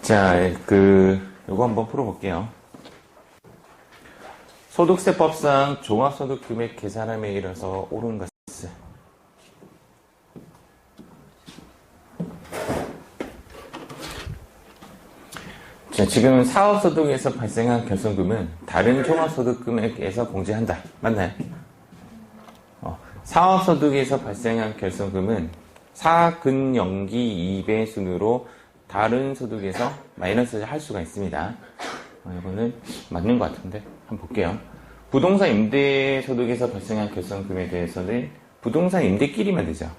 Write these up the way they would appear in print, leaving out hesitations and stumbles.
자, 요거 한번 풀어볼게요. 소득세법상 종합소득금액 계산함에 이르러서 옳은 것은. 자, 지금 사업소득에서 발생한 결손금은 다른 종합소득금액에서 공제한다. 맞나요? 사업소득에서 발생한 결손금은 사근연기 2배 순으로 다른 소득에서 마이너스를 할 수가 있습니다. 이거는 맞는 것 같은데 한번 볼게요. 부동산 임대소득에서 발생한 결손금에 대해서는 부동산 임대끼리만 되죠.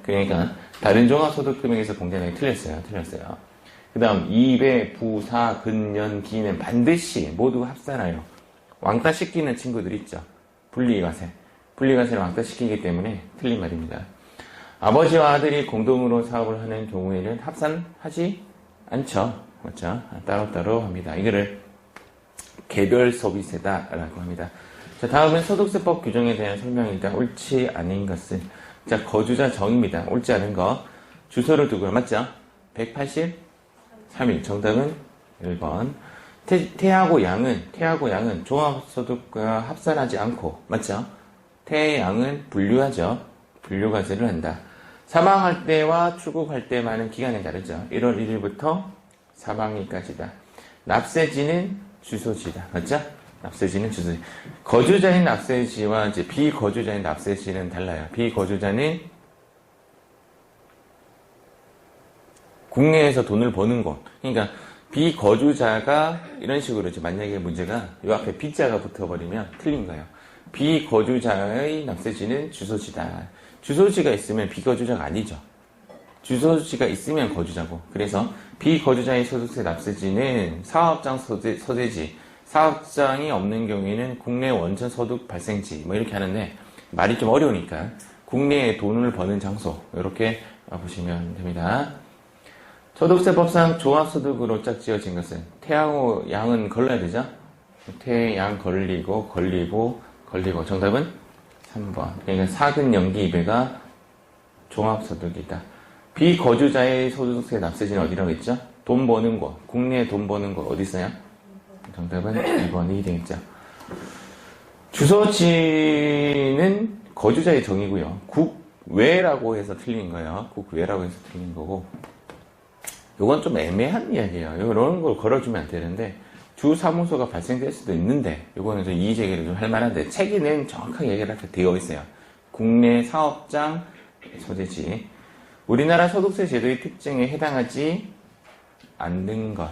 그러니까 다른 종합소득금액에서 공제하는 게 틀렸어요. 그 다음 2배, 부, 사, 근, 연, 기는 반드시 모두 합산하여 왕따시키는 친구들 있죠. 분리과세를 왕따시키기 때문에 틀린 말입니다. 아버지와 아들이 공동으로 사업을 하는 경우에는 합산하지 않죠. 맞죠? 따로따로 합니다. 이거를 개별 소비세다라고 합니다. 자, 다음은 소득세법 규정에 대한 설명입니다. 옳지 않은 것은. 자, 거주자 정입니다. 옳지 않은 거. 주소를 두고요. 맞죠? 183일. 정답은 1번. 태하고 양은 종합소득과 합산하지 않고, 맞죠? 태양은 분류하죠. 분류과세를 한다. 사망할 때와 출국할 때만은 기간이 다르죠. 1월 1일부터 사망일까지다. 납세지는 주소지다. 맞죠? 납세지는 주소지. 거주자인 납세지와 이제 비거주자인 납세지는 달라요. 비거주자는 국내에서 돈을 버는 곳. 그러니까 비거주자가 이런 식으로 이제 만약에 문제가 이 앞에 B자가 붙어버리면 틀린 거예요. 비거주자의 납세지는 주소지다. 주소지가 있으면 비거주자가 아니죠. 주소지가 있으면 거주자고. 그래서 비거주자의 소득세 납세지는 사업장 소재지, 사업장이 없는 경우에는 국내 원천 소득 발생지 뭐 이렇게 하는데 말이 좀 어려우니까 국내에 돈을 버는 장소 이렇게 보시면 됩니다. 소득세법상 종합소득으로 짝지어진 것은 태하고 양은 걸러야 되죠. 태양 걸리고 정답은 3번. 그러니까 사근연기 2배가 종합소득이다. 비거주자의 소득세 납세지는 어디라고 했죠? 돈 버는 곳, 국내에 돈 버는 곳 어디 있어요? 정답은 2번이 되겠죠. 주소지는 거주자의 정의고요. 국외라고 해서 틀린 거예요. 국외라고 해서 틀린 거고. 이건 좀 애매한 이야기예요. 이런 걸 걸어주면 안 되는데 주 사무소가 발생될 수도 있는데 이거는 좀 이의제기를 좀 할 만한데 책에는 정확하게 얘기를 하게 되어 있어요. 국내 사업장 소재지. 우리나라 소득세 제도의 특징에 해당하지 않는 것.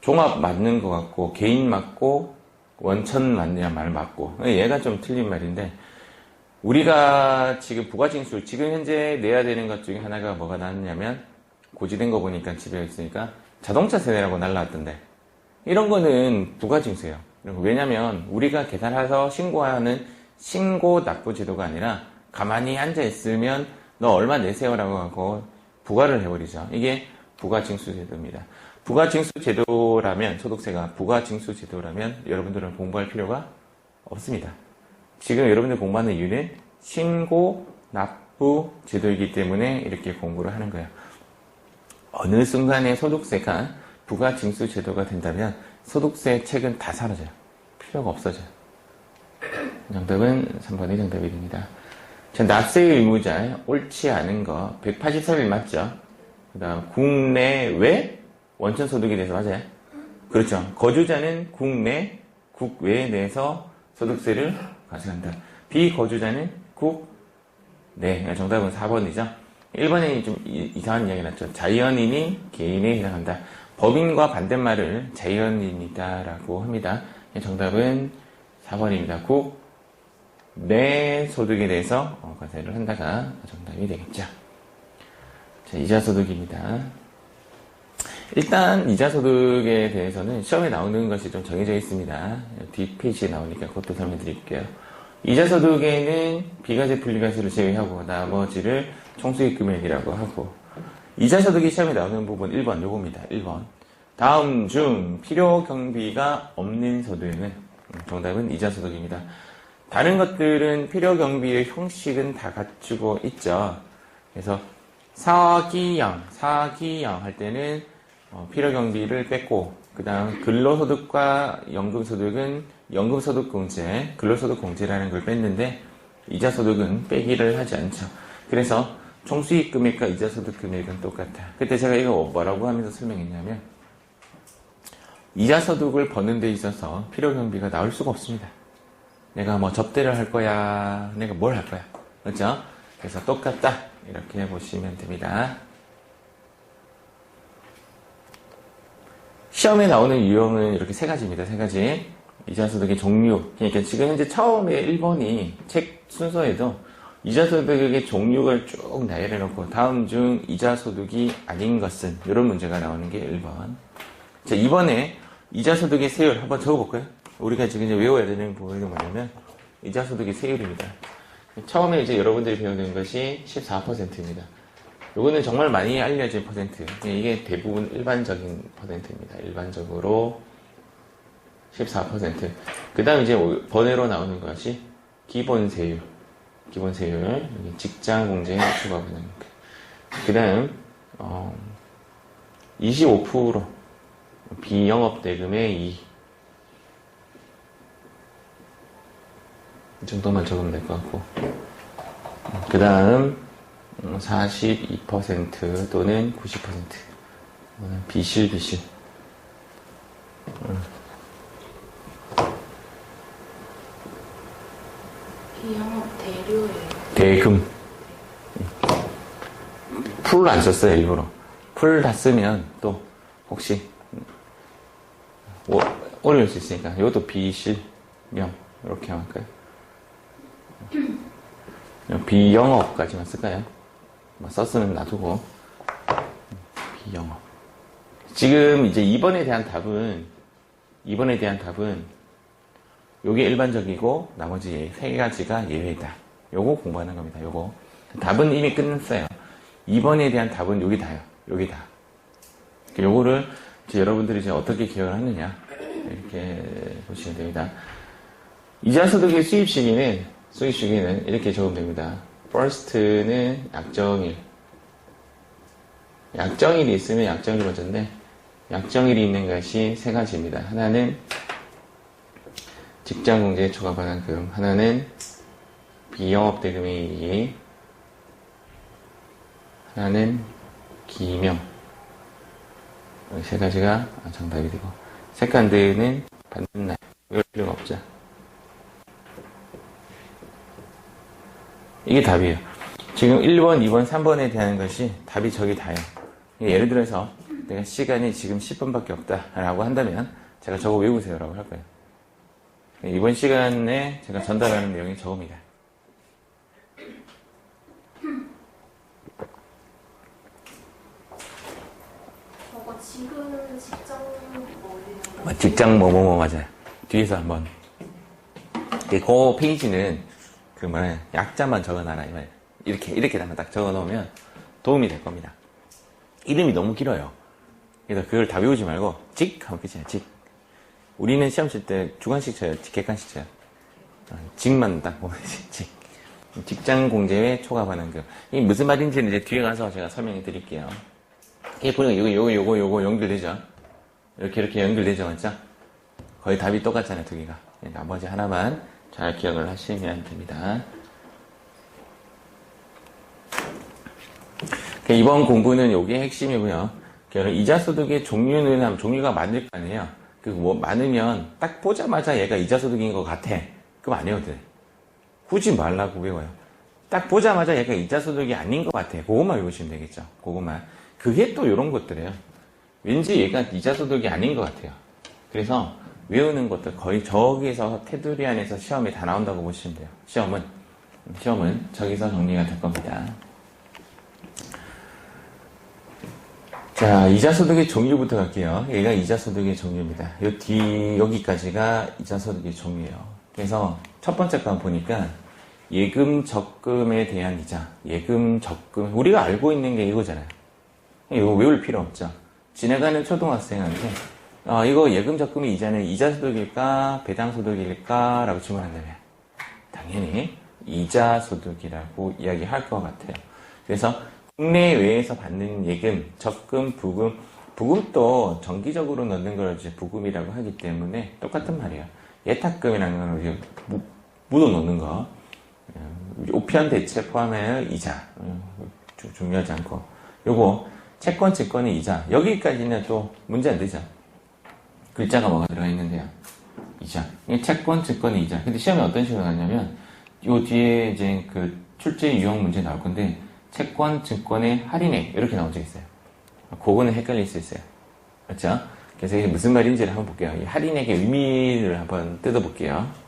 종합 맞는 것 같고 개인 맞고 원천 맞냐 말 맞고 얘가 좀 틀린 말인데 우리가 지금 부가징수 지금 현재 내야 되는 것 중에 하나가 뭐가 나왔냐면 고지된 거 보니까 집에 있으니까 자동차 세대라고 날라왔던데 이런 거는 부가징수예요. 왜냐면 우리가 계산해서 신고하는 신고 납부 제도가 아니라 가만히 앉아 있으면 너 얼마 내세요라고 하고 부과를 해버리죠. 이게 부가징수 제도입니다. 부가징수 제도라면 소득세가 부가징수 제도라면 여러분들은 공부할 필요가 없습니다. 지금 여러분들 공부하는 이유는 신고 납부 제도이기 때문에 이렇게 공부를 하는 거예요. 어느 순간에 소득세가 부가징수 제도가 된다면 소득세 책은 다 사라져요. 필요가 없어져요. 정답은 3번이 정답이 됩니다. 자, 납세 의무자 옳지 않은 거 183일 맞죠? 그 다음 국내외 원천소득에 대해서 맞아요? 그렇죠. 거주자는 국내, 국외에 대해서 소득세를 과세한다. 비거주자는 국내. 정답은 4번이죠. 1번에 좀 이상한 이야기가 났죠. 자연인이 개인에 해당한다. 법인과 반대말을 자연인이다라고 합니다. 정답은 4번입니다. 국내 소득에 대해서 과세를 한다가 정답이 되겠죠. 자, 이자소득입니다. 일단 이자소득에 대해서는 시험에 나오는 것이 좀 정해져 있습니다. 뒷페이지에 나오니까 그것도 설명드릴게요. 이자소득에는 비과세 분리과세를 제외하고 나머지를 총수익금액이라고 하고 이자소득이 시험에 나오는 부분 1번 요겁니다. 1번. 다음 중 필요경비가 없는 소득은 정답은 이자소득입니다. 다른 것들은 필요경비의 형식은 다 갖추고 있죠. 그래서 사기양 할 때는 필요경비를 뺐고, 그 다음 근로소득과 연금소득은 연금소득공제, 근로소득공제라는 걸 뺐는데 이자소득은 빼기를 하지 않죠. 그래서 총수익금액과 이자소득금액은 똑같아. 그때 제가 이거 뭐라고 하면서 설명했냐면 이자소득을 버는 데 있어서 필요경비가 나올 수가 없습니다. 내가 뭐 접대를 할 거야, 내가 뭘 할 거야, 그렇죠? 그래서 똑같다 이렇게 보시면 됩니다. 시험에 나오는 유형은 이렇게 세 가지입니다. 세 가지. 이자소득의 종류. 그러니까 지금 현재 처음에 1번이 책 순서에도 이자소득의 종류를 쭉 나열해 놓고 다음 중 이자소득이 아닌 것은 이런 문제가 나오는 게 1번. 자, 이번에 이자소득의 세율 한번 적어볼까요? 우리가 지금 이제 외워야 되는 부분이 뭐냐면 이자소득의 세율입니다. 처음에 이제 여러분들이 배우는 것이 14%입니다. 요거는 정말 많이 알려진 퍼센트. 이게 대부분 일반적인 퍼센트입니다. 일반적으로 14%. 그 다음 이제 번외로 나오는 것이 기본세율. 기본세율. 직장공제에 추가받는 것. 그 다음, 25% 비영업대금의 2. 이 정도만 적으면 될 것 같고. 그 다음, 42% 또는 90%. 비실. 비영업 대료예요. 대금. 풀 안 썼어요, 일부러. 풀 다 쓰면 또 혹시 어려울 수 있으니까 이것도 비실명 이렇게 할까요? 비영업까지만 쓸까요? 뭐 썼으면 놔두고. 비영업. 지금 이제 2번에 대한 답은 요게 일반적이고 나머지 세 가지가 예외다. 요거 공부하는 겁니다. 요거. 답은 이미 끝났어요. 2번에 대한 답은 요게 다요. 요게 다. 요거를 이제 여러분들이 이제 어떻게 기억을 하느냐 이렇게 보시면 됩니다. 이자소득의 수입 시기는 이렇게 적으면 됩니다. first는 약정일. 약정일이 있으면 약정일 먼저인데 약정일이 있는 것이 세 가지입니다. 하나는 직장공제 초과반환금, 하나는 비영업대금의 이익, 하나는 기명. 이 세 가지가 정답이 되고 세컨드는 받는 날. 이럴 필요가 없죠. 이게 답이에요. 지금 1번, 2번, 3번에 대한 것이 답이 저기 다요. 예를 들어서 내가 시간이 지금 10분밖에 없다라고 한다면 제가 저거 외우세요라고 할 거예요. 이번 시간에 제가 전달하는 내용이 저겁니다. 지금 직장 직장 뭐뭐뭐 맞아요. 뒤에서 한번. 그 페이지는 그 뭐냐 약자만 적어놔라 이 말이에요. 이렇게만 딱 적어놓으면 도움이 될 겁니다. 이름이 너무 길어요. 그래서 그걸 다 외우지 말고 직 하면 끝이에요. 직. 우리는 시험 칠 때 주관식 쳐요, 객관식 쳐요. 직만 딱 보면 직. 직장 공제의 초과반환금. 이게 무슨 말인지는 이제 뒤에 가서 제가 설명해 드릴게요. 이게 보면 요거 연결되죠? 이렇게 연결되죠, 맞죠? 거의 답이 똑같잖아요, 두 개가. 나머지 하나만 잘 기억을 하시면 됩니다. 이번 공부는 요게 핵심이고요. 이자소득의 종류는 종류가 많을 거 아니에요. 많으면 딱 보자마자 얘가 이자소득인 것 같아. 그럼 안 해도 돼. 굳이 말라고 외워요. 딱 보자마자 얘가 이자소득이 아닌 것 같아. 그것만 외우시면 되겠죠. 그것만. 그게 또 이런 것들이에요. 왠지 얘가 이자소득이 아닌 것 같아요. 그래서 외우는 것들 거의 저기에서 테두리 안에서 시험에 다 나온다고 보시면 돼요. 시험은 저기서 정리가 될 겁니다. 자, 이자소득의 종류부터 갈게요. 얘가 이자소득의 종류입니다. 여기까지가 이자소득의 종류예요. 그래서 첫 번째 거 보니까 예금, 적금에 대한 이자. 예금, 적금. 우리가 알고 있는 게 이거잖아요. 이거 외울 필요 없죠. 지나가는 초등학생한테 이거 예금, 적금의 이자는 이자소득일까, 배당소득일까? 라고 질문한다면 당연히 이자소득이라고 이야기할 것 같아요. 그래서 국내외에서 받는 예금, 적금, 부금 부금도 정기적으로 넣는 걸 이제 부금이라고 하기 때문에 똑같은 말이에요. 예탁금이라는 건 이제 묻어 놓는 거. 우편 대체 포함하여 이자. 중요하지 않고. 요거, 채권, 증권의 이자. 여기까지는 또 문제 안 되죠. 글자가 뭐가 들어가 있는데요. 이자. 채권, 증권의 이자. 근데 시험에 어떤 식으로 나냐면, 요 뒤에 이제 그 출제 유형 문제 나올 건데, 채권, 증권의 할인액. 이렇게 나온 적 있어요. 그거는 헷갈릴 수 있어요. 그렇죠? 그래서 이게 무슨 말인지를 한번 볼게요. 이 할인액의 의미를 한번 뜯어볼게요.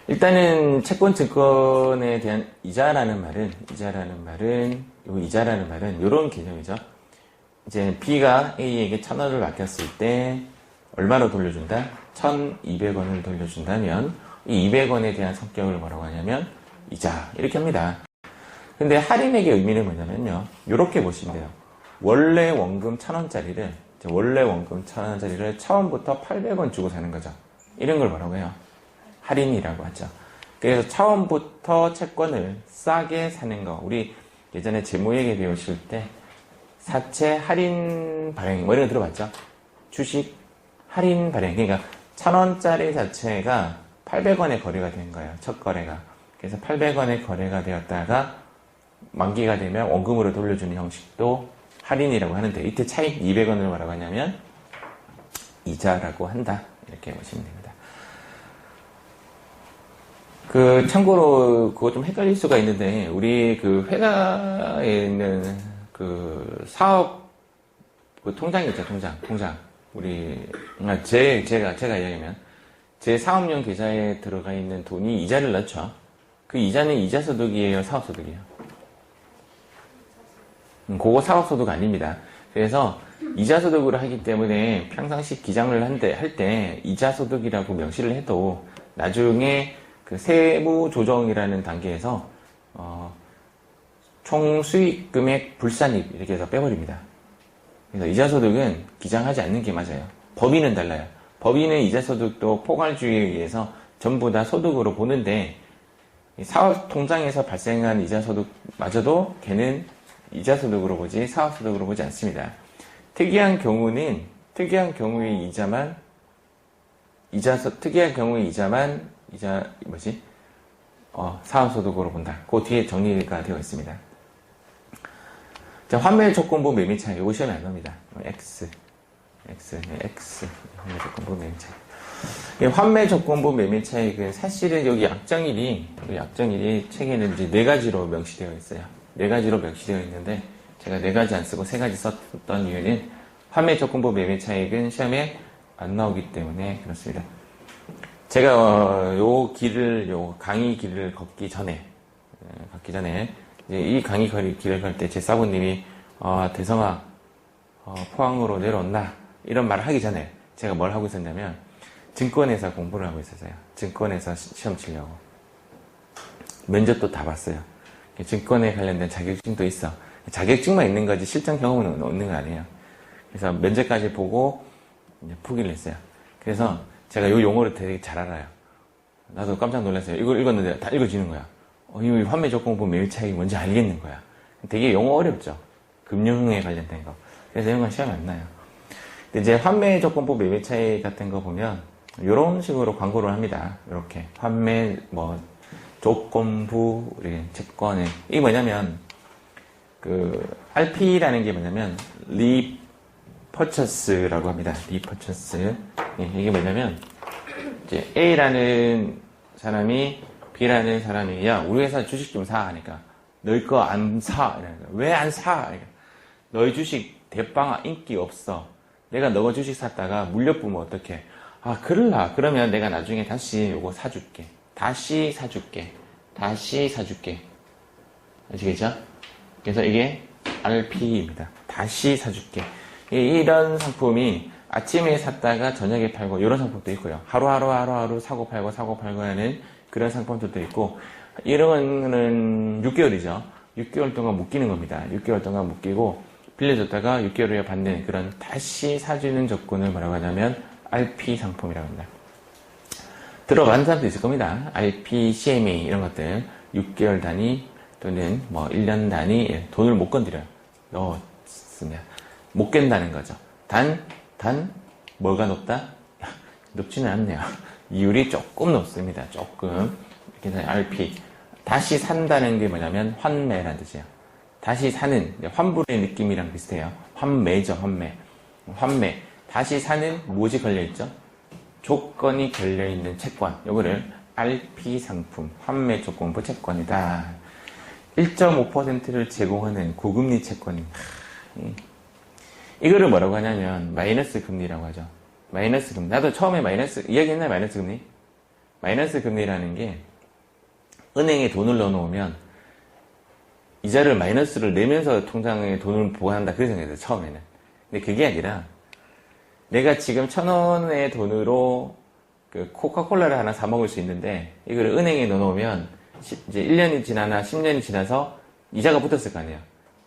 일단은 채권 증권에 대한 이자라는 말은 이런 개념이죠. 이제 B가 A에게 1,000원을 맡겼을 때 얼마로 돌려준다? 1,200원을 돌려준다면 이 200원에 대한 성격을 뭐라고 하냐면 이자 이렇게 합니다. 근데 할인액의 의미는 뭐냐면요. 이렇게 보시면 돼요. 원래 원금 1,000원짜리를 처음부터 800원 주고 사는 거죠. 이런 걸 뭐라고 해요? 할인이라고 하죠. 그래서 처음부터 채권을 싸게 사는 거. 우리 예전에 재무회계 배우실 때 사채 할인 발행 뭐 이런 거 들어봤죠? 주식 할인 발행. 그러니까 1,000원짜리 자체가 800원에 거래가 된 거예요. 첫 거래가. 그래서 800원에 거래가 되었다가 만기가 되면 원금으로 돌려주는 형식도 할인이라고 하는데 이때 차익 200원을 뭐라고 하냐면 이자라고 한다. 이렇게 보시면 됩니다. 참고로 그거 좀 헷갈릴 수가 있는데 우리 그 회사에 있는 그 사업 그 통장이 있죠. 통장. 우리 제가 이야기하면 제 사업용 계좌에 들어가 있는 돈이 이자를 넣죠. 그 이자는 이자소득이에요, 사업소득이에요? 그거 사업소득 아닙니다. 그래서 이자소득으로 하기 때문에 평상시 기장을 할 때 이자소득이라고 명시를 해도 나중에 그 세무조정이라는 단계에서 총 수익금액 불산입 이렇게 해서 빼버립니다. 그래서 이자소득은 기장하지 않는 게 맞아요. 법인은 달라요. 법인은 이자소득도 포괄주의에 의해서 전부 다 소득으로 보는데 사업통장에서 발생한 이자소득마저도 걔는 이자소득으로 보지 사업소득으로 보지 않습니다. 특이한 경우의 이자만 사업소득으로 본다. 그 뒤에 정리가 되어 있습니다. 자, 환매조건부 매매 차익. 이거 시험에 안 나옵니다. X. 환매조건부 매매 차익. 환매조건부 매매 차익은 사실은 여기 약정일이 책에는 이제 4가지로 명시되어 있어요. 4가지로 명시되어 있는데 제가 4가지 안 쓰고 3가지 썼던 이유는 환매조건부 매매 차익은 시험에 안 나오기 때문에 그렇습니다. 제가 요 강의 길을 걷기 전에 이 강의 길을 갈 때 제 사부님이 대성아 포항으로 내려온다 이런 말을 하기 전에 제가 뭘 하고 있었냐면 증권회사 공부를 하고 있었어요. 증권회사 시험 치려고 면접도 다 봤어요. 증권에 관련된 자격증도 있어. 자격증만 있는 거지 실전 경험은 없는 거 아니에요. 그래서 면접까지 보고 이제 포기를 했어요. 그래서 제가 이 용어를 되게 잘 알아요. 나도 깜짝 놀랐어요. 이걸 읽었는데 다 읽어지는 거야. 이 환매조건부 매매 차익이 뭔지 알겠는 거야. 되게 용어 어렵죠. 금융에 관련된 거. 그래서 이런 건 시험에 안 나요. 근데 이제 환매조건부 매매 차익 같은 거 보면 이런 식으로 광고를 합니다. 이렇게 환매 조건부 채권에 이게 뭐냐면 RP라는 게 뭐냐면 리퍼처스라고 합니다. 리퍼처스. 이게 뭐냐면 이제 A라는 사람이 B라는 사람이 야 우리 회사 주식 좀 사 하니까 너희 거 안 사. 왜 안 사? 그러니까 너희 주식 대빵 인기 없어. 내가 너 주식 샀다가 물려보면 어떡해? 그럴라. 그러면 내가 나중에 다시 요거 사줄게. 다시 사줄게. 아시겠죠? 그래서 이게 RP입니다. 다시 사줄게. 이런 상품이 아침에 샀다가 저녁에 팔고 이런 상품도 있고요. 하루하루 사고 팔고 하는 그런 상품들도 있고 이런 거는 6개월이죠. 6개월 동안 묶이는 겁니다. 6개월 동안 묶이고 빌려줬다가 6개월 후에 받는 그런 다시 사주는 조건을 뭐라고 하냐면 RP 상품이라고 합니다. 들어가는 사람도 있을 겁니다. RP, CMA 이런 것들 6개월 단위 또는 1년 단위 돈을 못 건드려요. 넣었습니다. 못 깬다는 거죠. 뭐가 높다? 높지는 않네요. 이율이 조금 높습니다. 조금. 그래서 RP. 다시 산다는 게 뭐냐면 환매라는 뜻이에요. 다시 사는, 환불의 느낌이랑 비슷해요. 환매죠, 환매. 환매. 다시 사는 무엇이 걸려있죠? 조건이 걸려있는 채권. 요거를 RP 상품, 환매 조건부 채권이다. 1.5%를 제공하는 고금리 채권. 이거를 뭐라고 하냐면 마이너스 금리라고 하죠. 마이너스 금리. 나도 처음에 이야기했나요? 마이너스 금리? 마이너스 금리라는 게 은행에 돈을 넣어놓으면 이자를 마이너스를 내면서 통장에 돈을 보관한다. 그렇게 생각했어요. 처음에는. 근데 그게 아니라 내가 지금 1,000원의 돈으로 그 코카콜라를 하나 사 먹을 수 있는데 이걸 은행에 넣어놓으면 이제 1년이 지나나 10년이 지나서 이자가 붙었을 거 아니에요.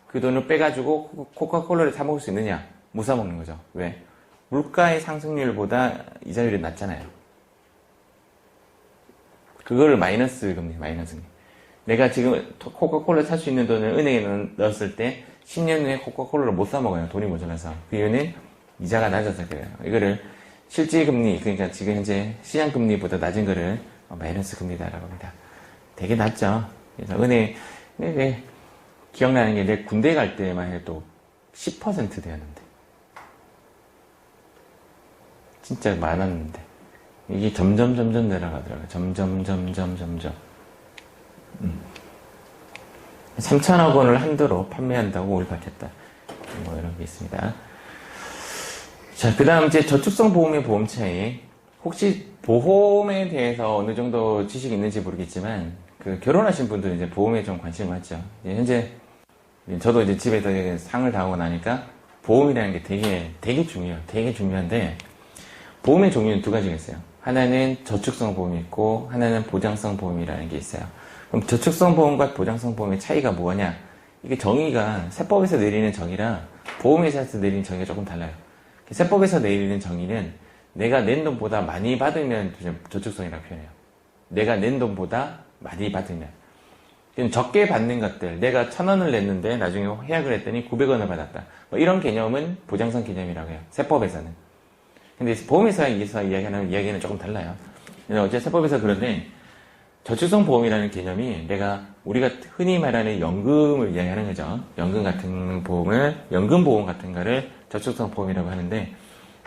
그 돈을 빼가지고 코카콜라를 사 먹을 수 있느냐? 못 사 먹는 거죠. 왜? 물가의 상승률보다 이자율이 낮잖아요. 그거를 마이너스 금리. 내가 지금 코카콜라 살 수 있는 돈을 은행에 넣었을 때 10년 후에 코카콜라를 못 사 먹어요. 돈이 모자라서. 그 이유는 이자가 낮아서 그래요. 이거를 실질 금리, 그러니까 지금 현재 시장 금리보다 낮은 거를 마이너스 금리다라고 합니다. 되게 낮죠. 그래서 왜 기억나는 게 내 군대 갈 때만 해도 10% 되었는데. 진짜 많았는데. 이게 점점 내려가더라고요. 점점. 3천억 원을 한도로 판매한다고 오늘 밝혔다. 뭐 이런 게 있습니다. 자, 그 다음 이제 저축성 보험의 보험 차이. 혹시 보험에 대해서 어느 정도 지식이 있는지 모르겠지만, 그 결혼하신 분들은 이제 보험에 좀 관심을 갖죠. 현재, 저도 이제 집에서 상을 당하고 나니까 보험이라는 게 되게 중요해요. 되게 중요한데, 보험의 종류는 두 가지가 있어요. 하나는 저축성 보험이 있고, 하나는 보장성 보험이라는 게 있어요. 그럼 저축성 보험과 보장성 보험의 차이가 뭐냐? 이게 정의가 세법에서 내리는 정의랑 보험회사에서 내리는 정의가 조금 달라요. 세법에서 내리는 정의는 내가 낸 돈보다 많이 받으면 저축성이라고 표현해요. 내가 낸 돈보다 많이 받으면. 적게 받는 것들, 내가 1,000원을 냈는데 나중에 해약을 했더니 900원을 받았다. 뭐 이런 개념은 보장성 개념이라고 해요. 세법에서는. 근데 보험회사에서 이야기하는 이야기는 조금 달라요. 어제 세법에서 그런데 저축성 보험이라는 개념이 우리가 흔히 말하는 연금을 이야기하는 거죠. 연금 같은 보험을, 연금보험 같은 거를 저축성 보험이라고 하는데,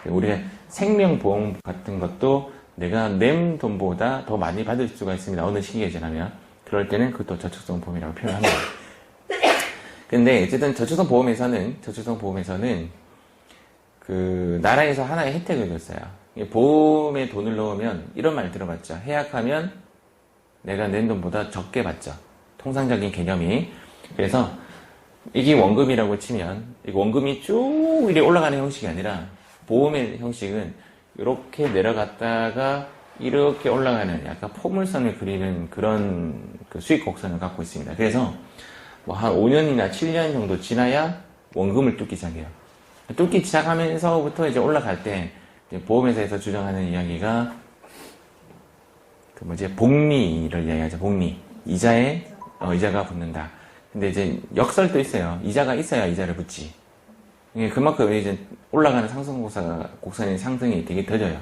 우리가 생명보험 같은 것도 내가 낸 돈보다 더 많이 받을 수가 있습니다. 어느 시기에 지나면. 그럴 때는 그것도 저축성 보험이라고 표현합니다. 근데 어쨌든 저축성 보험에서는 그 나라에서 하나의 혜택을 줬어요. 보험에 돈을 넣으면 이런 말 들어봤죠. 해약하면 내가 낸 돈보다 적게 받죠. 통상적인 개념이. 그래서 이게 원금이라고 치면 원금이 쭉 이렇게 올라가는 형식이 아니라 보험의 형식은 이렇게 내려갔다가 이렇게 올라가는 약간 포물선을 그리는 그런 그 수익 곡선을 갖고 있습니다. 그래서 뭐 한 5년이나 7년 정도 지나야 원금을 뚫기 시작해요. 뚫기 시작하면서부터 이제 올라갈 때 이제 보험회사에서 주장하는 이야기가 복리를 이야기하죠. 복리. 이자가 붙는다. 근데 이제 역설도 있어요. 이자가 있어야 이자를 붙지. 그만큼 이제 올라가는 곡선의 상승이 되게 더뎌요.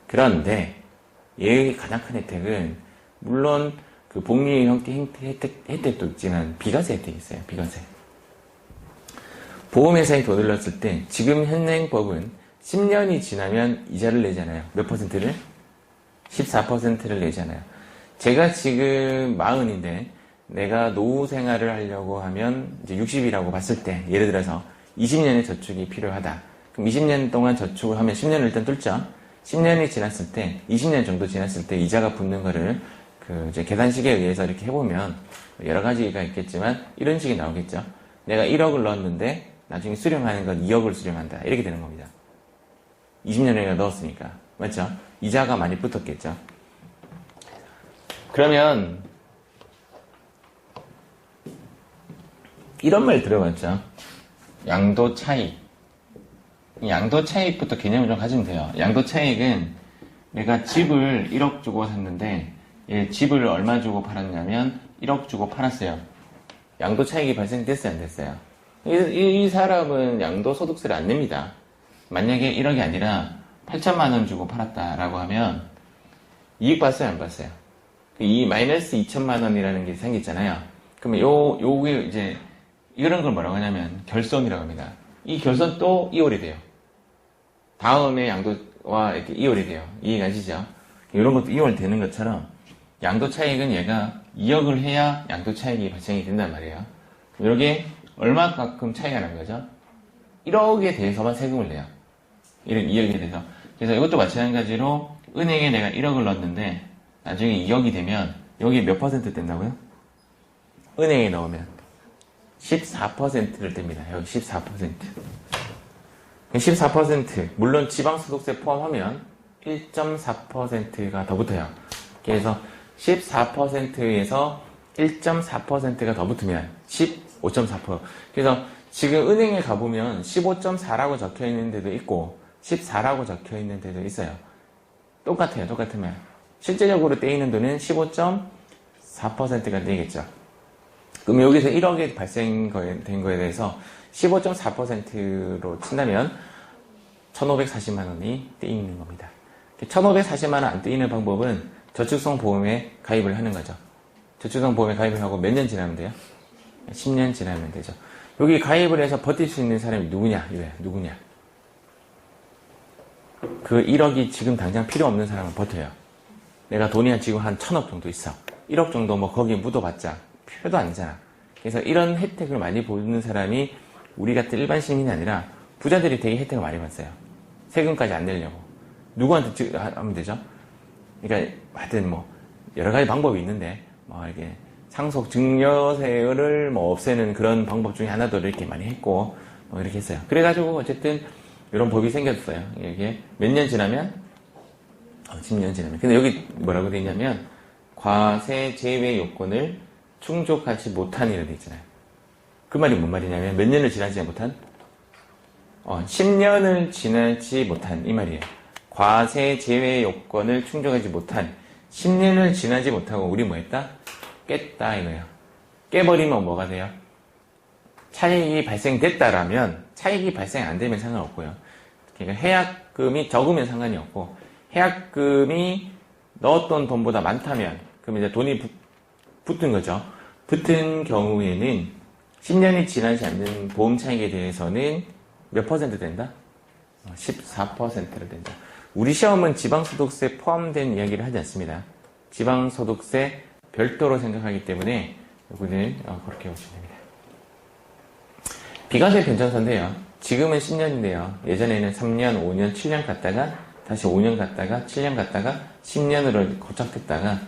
그런데 얘의 가장 큰 혜택은 물론 그 복리 혜택도 있지만 비과세 혜택이 있어요. 비과세. 보험회사에 돈을 넣었을 때 지금 현행법은 10년이 지나면 이자를 내잖아요. 몇 퍼센트를? 14%를 내잖아요. 제가 지금 40인데 내가 노후 생활을 하려고 하면 이제 60이라고 봤을 때 예를 들어서 20년의 저축이 필요하다. 그럼 20년 동안 저축을 하면 10년을 일단 뚫죠. 10년이 지났을 때 20년 정도 지났을 때 이자가 붙는 거를 그 이제 계산식에 의해서 이렇게 해보면 여러 가지가 있겠지만 이런 식이 나오겠죠. 내가 1억을 넣었는데 나중에 수령하는 건 2억을 수령한다. 이렇게 되는 겁니다. 20년을 넣었으니까. 맞죠? 이자가 많이 붙었겠죠. 그러면 이런 말 들어봤죠? 양도 차익. 양도 차익부터 개념을 좀 가지면 돼요. 양도 차익은 내가 집을 1억 주고 샀는데 집을 얼마 주고 팔았냐면 1억 주고 팔았어요. 양도 차익이 발생됐어요? 안 됐어요? 이 사람은 양도소득세를 안 냅니다. 만약에 1억이 아니라 8천만 원 주고 팔았다라고 하면 이익 봤어요, 안 봤어요? 이 마이너스 2천만 원이라는 게 생겼잖아요. 그러면 요게 이제 이런 걸 뭐라고 하냐면 결손이라고 합니다. 이 결손 또 이월이 돼요. 다음에 양도와 이렇게 이월이 돼요. 이해가시죠? 이런 것도 이월 되는 것처럼 양도 차익은 얘가 2억을 해야 양도 차익이 발생이 된단 말이에요. 이게 얼마만큼 차이가 나는 거죠? 1억에 대해서만 세금을 내요. 이런 2억에 대해서. 그래서 이것도 마찬가지로 은행에 내가 1억을 넣었는데 나중에 2억이 되면 여기에 몇 퍼센트 뗀다고요? 은행에 넣으면 14%를 뗍니다. 여기 14%. 14% 물론 지방소득세 포함하면 1.4%가 더 붙어요. 그래서 14%에서 1.4%가 더 붙으면 15.4%. 그래서 지금 은행에 가보면 15.4라고 적혀 있는 데도 있고 14라고 적혀 있는 데도 있어요. 똑같아요. 똑같으면 실제적으로 떼이는 돈은 15.4%가 되겠죠. 그럼 여기서 1억이 발생된 거에 대해서 15.4%로 친다면 1,540만 원이 떼이는 겁니다. 1,540만 원 안 떼이는 방법은 저축성 보험에 가입을 하는 거죠. 저축성 보험에 가입을 하고 몇 년 지나면 돼요? 10년 지나면 되죠. 여기 가입을 해서 버틸 수 있는 사람이 누구냐? 누구냐? 그 1억이 지금 당장 필요 없는 사람은 버텨요. 내가 돈이 지금 한 1,000억 정도 있어. 1억 정도 뭐 거기에 묻어봤자 필요도 아니잖아. 그래서 이런 혜택을 많이 보는 사람이 우리 같은 일반 시민이 아니라 부자들이 되게 혜택을 많이 받어요. 세금까지 안 내려고. 누구한테 하면 되죠? 그러니까 하여튼 뭐 여러 가지 방법이 있는데 뭐 이렇게 상속 증여세를 뭐 없애는 그런 방법 중에 하나도 이렇게 많이 했고 뭐 이렇게 했어요. 그래가지고 어쨌든 이런 법이 생겼어요. 이게 몇 년 지나면 10년 지나면. 근데 여기 뭐라고 돼 있냐면 과세 제외 요건을 충족하지 못한 이라 돼 있잖아요. 그 말이 뭔 말이냐면 몇 년을 지나지 못한 10년을 지나지 못한 이 말이에요. 과세 제외 요건을 충족하지 못한 10년을 지나지 못하고 우리 뭐 했다? 깼다 이거예요. 깨버리면 뭐가 돼요? 차익이 발생됐다라면 차익이 발생 안 되면 상관없고요. 그러니까 해약금이 적으면 상관이 없고 해약금이 넣었던 돈보다 많다면 그럼 이제 돈이 붙은 거죠. 붙은 경우에는 10년이 지나지 않는 보험 차익에 대해서는 몇 퍼센트 된다? 14%를 된다. 우리 시험은 지방소득세 포함된 이야기를 하지 않습니다. 지방소득세 별도로 생각하기 때문에 여기는 그렇게 보시면 됩니다. 비과세 변천사인데요. 지금은 10년인데요. 예전에는 3년, 5년, 7년 갔다가 다시 5년 갔다가 7년 갔다가 10년으로 고착됐다가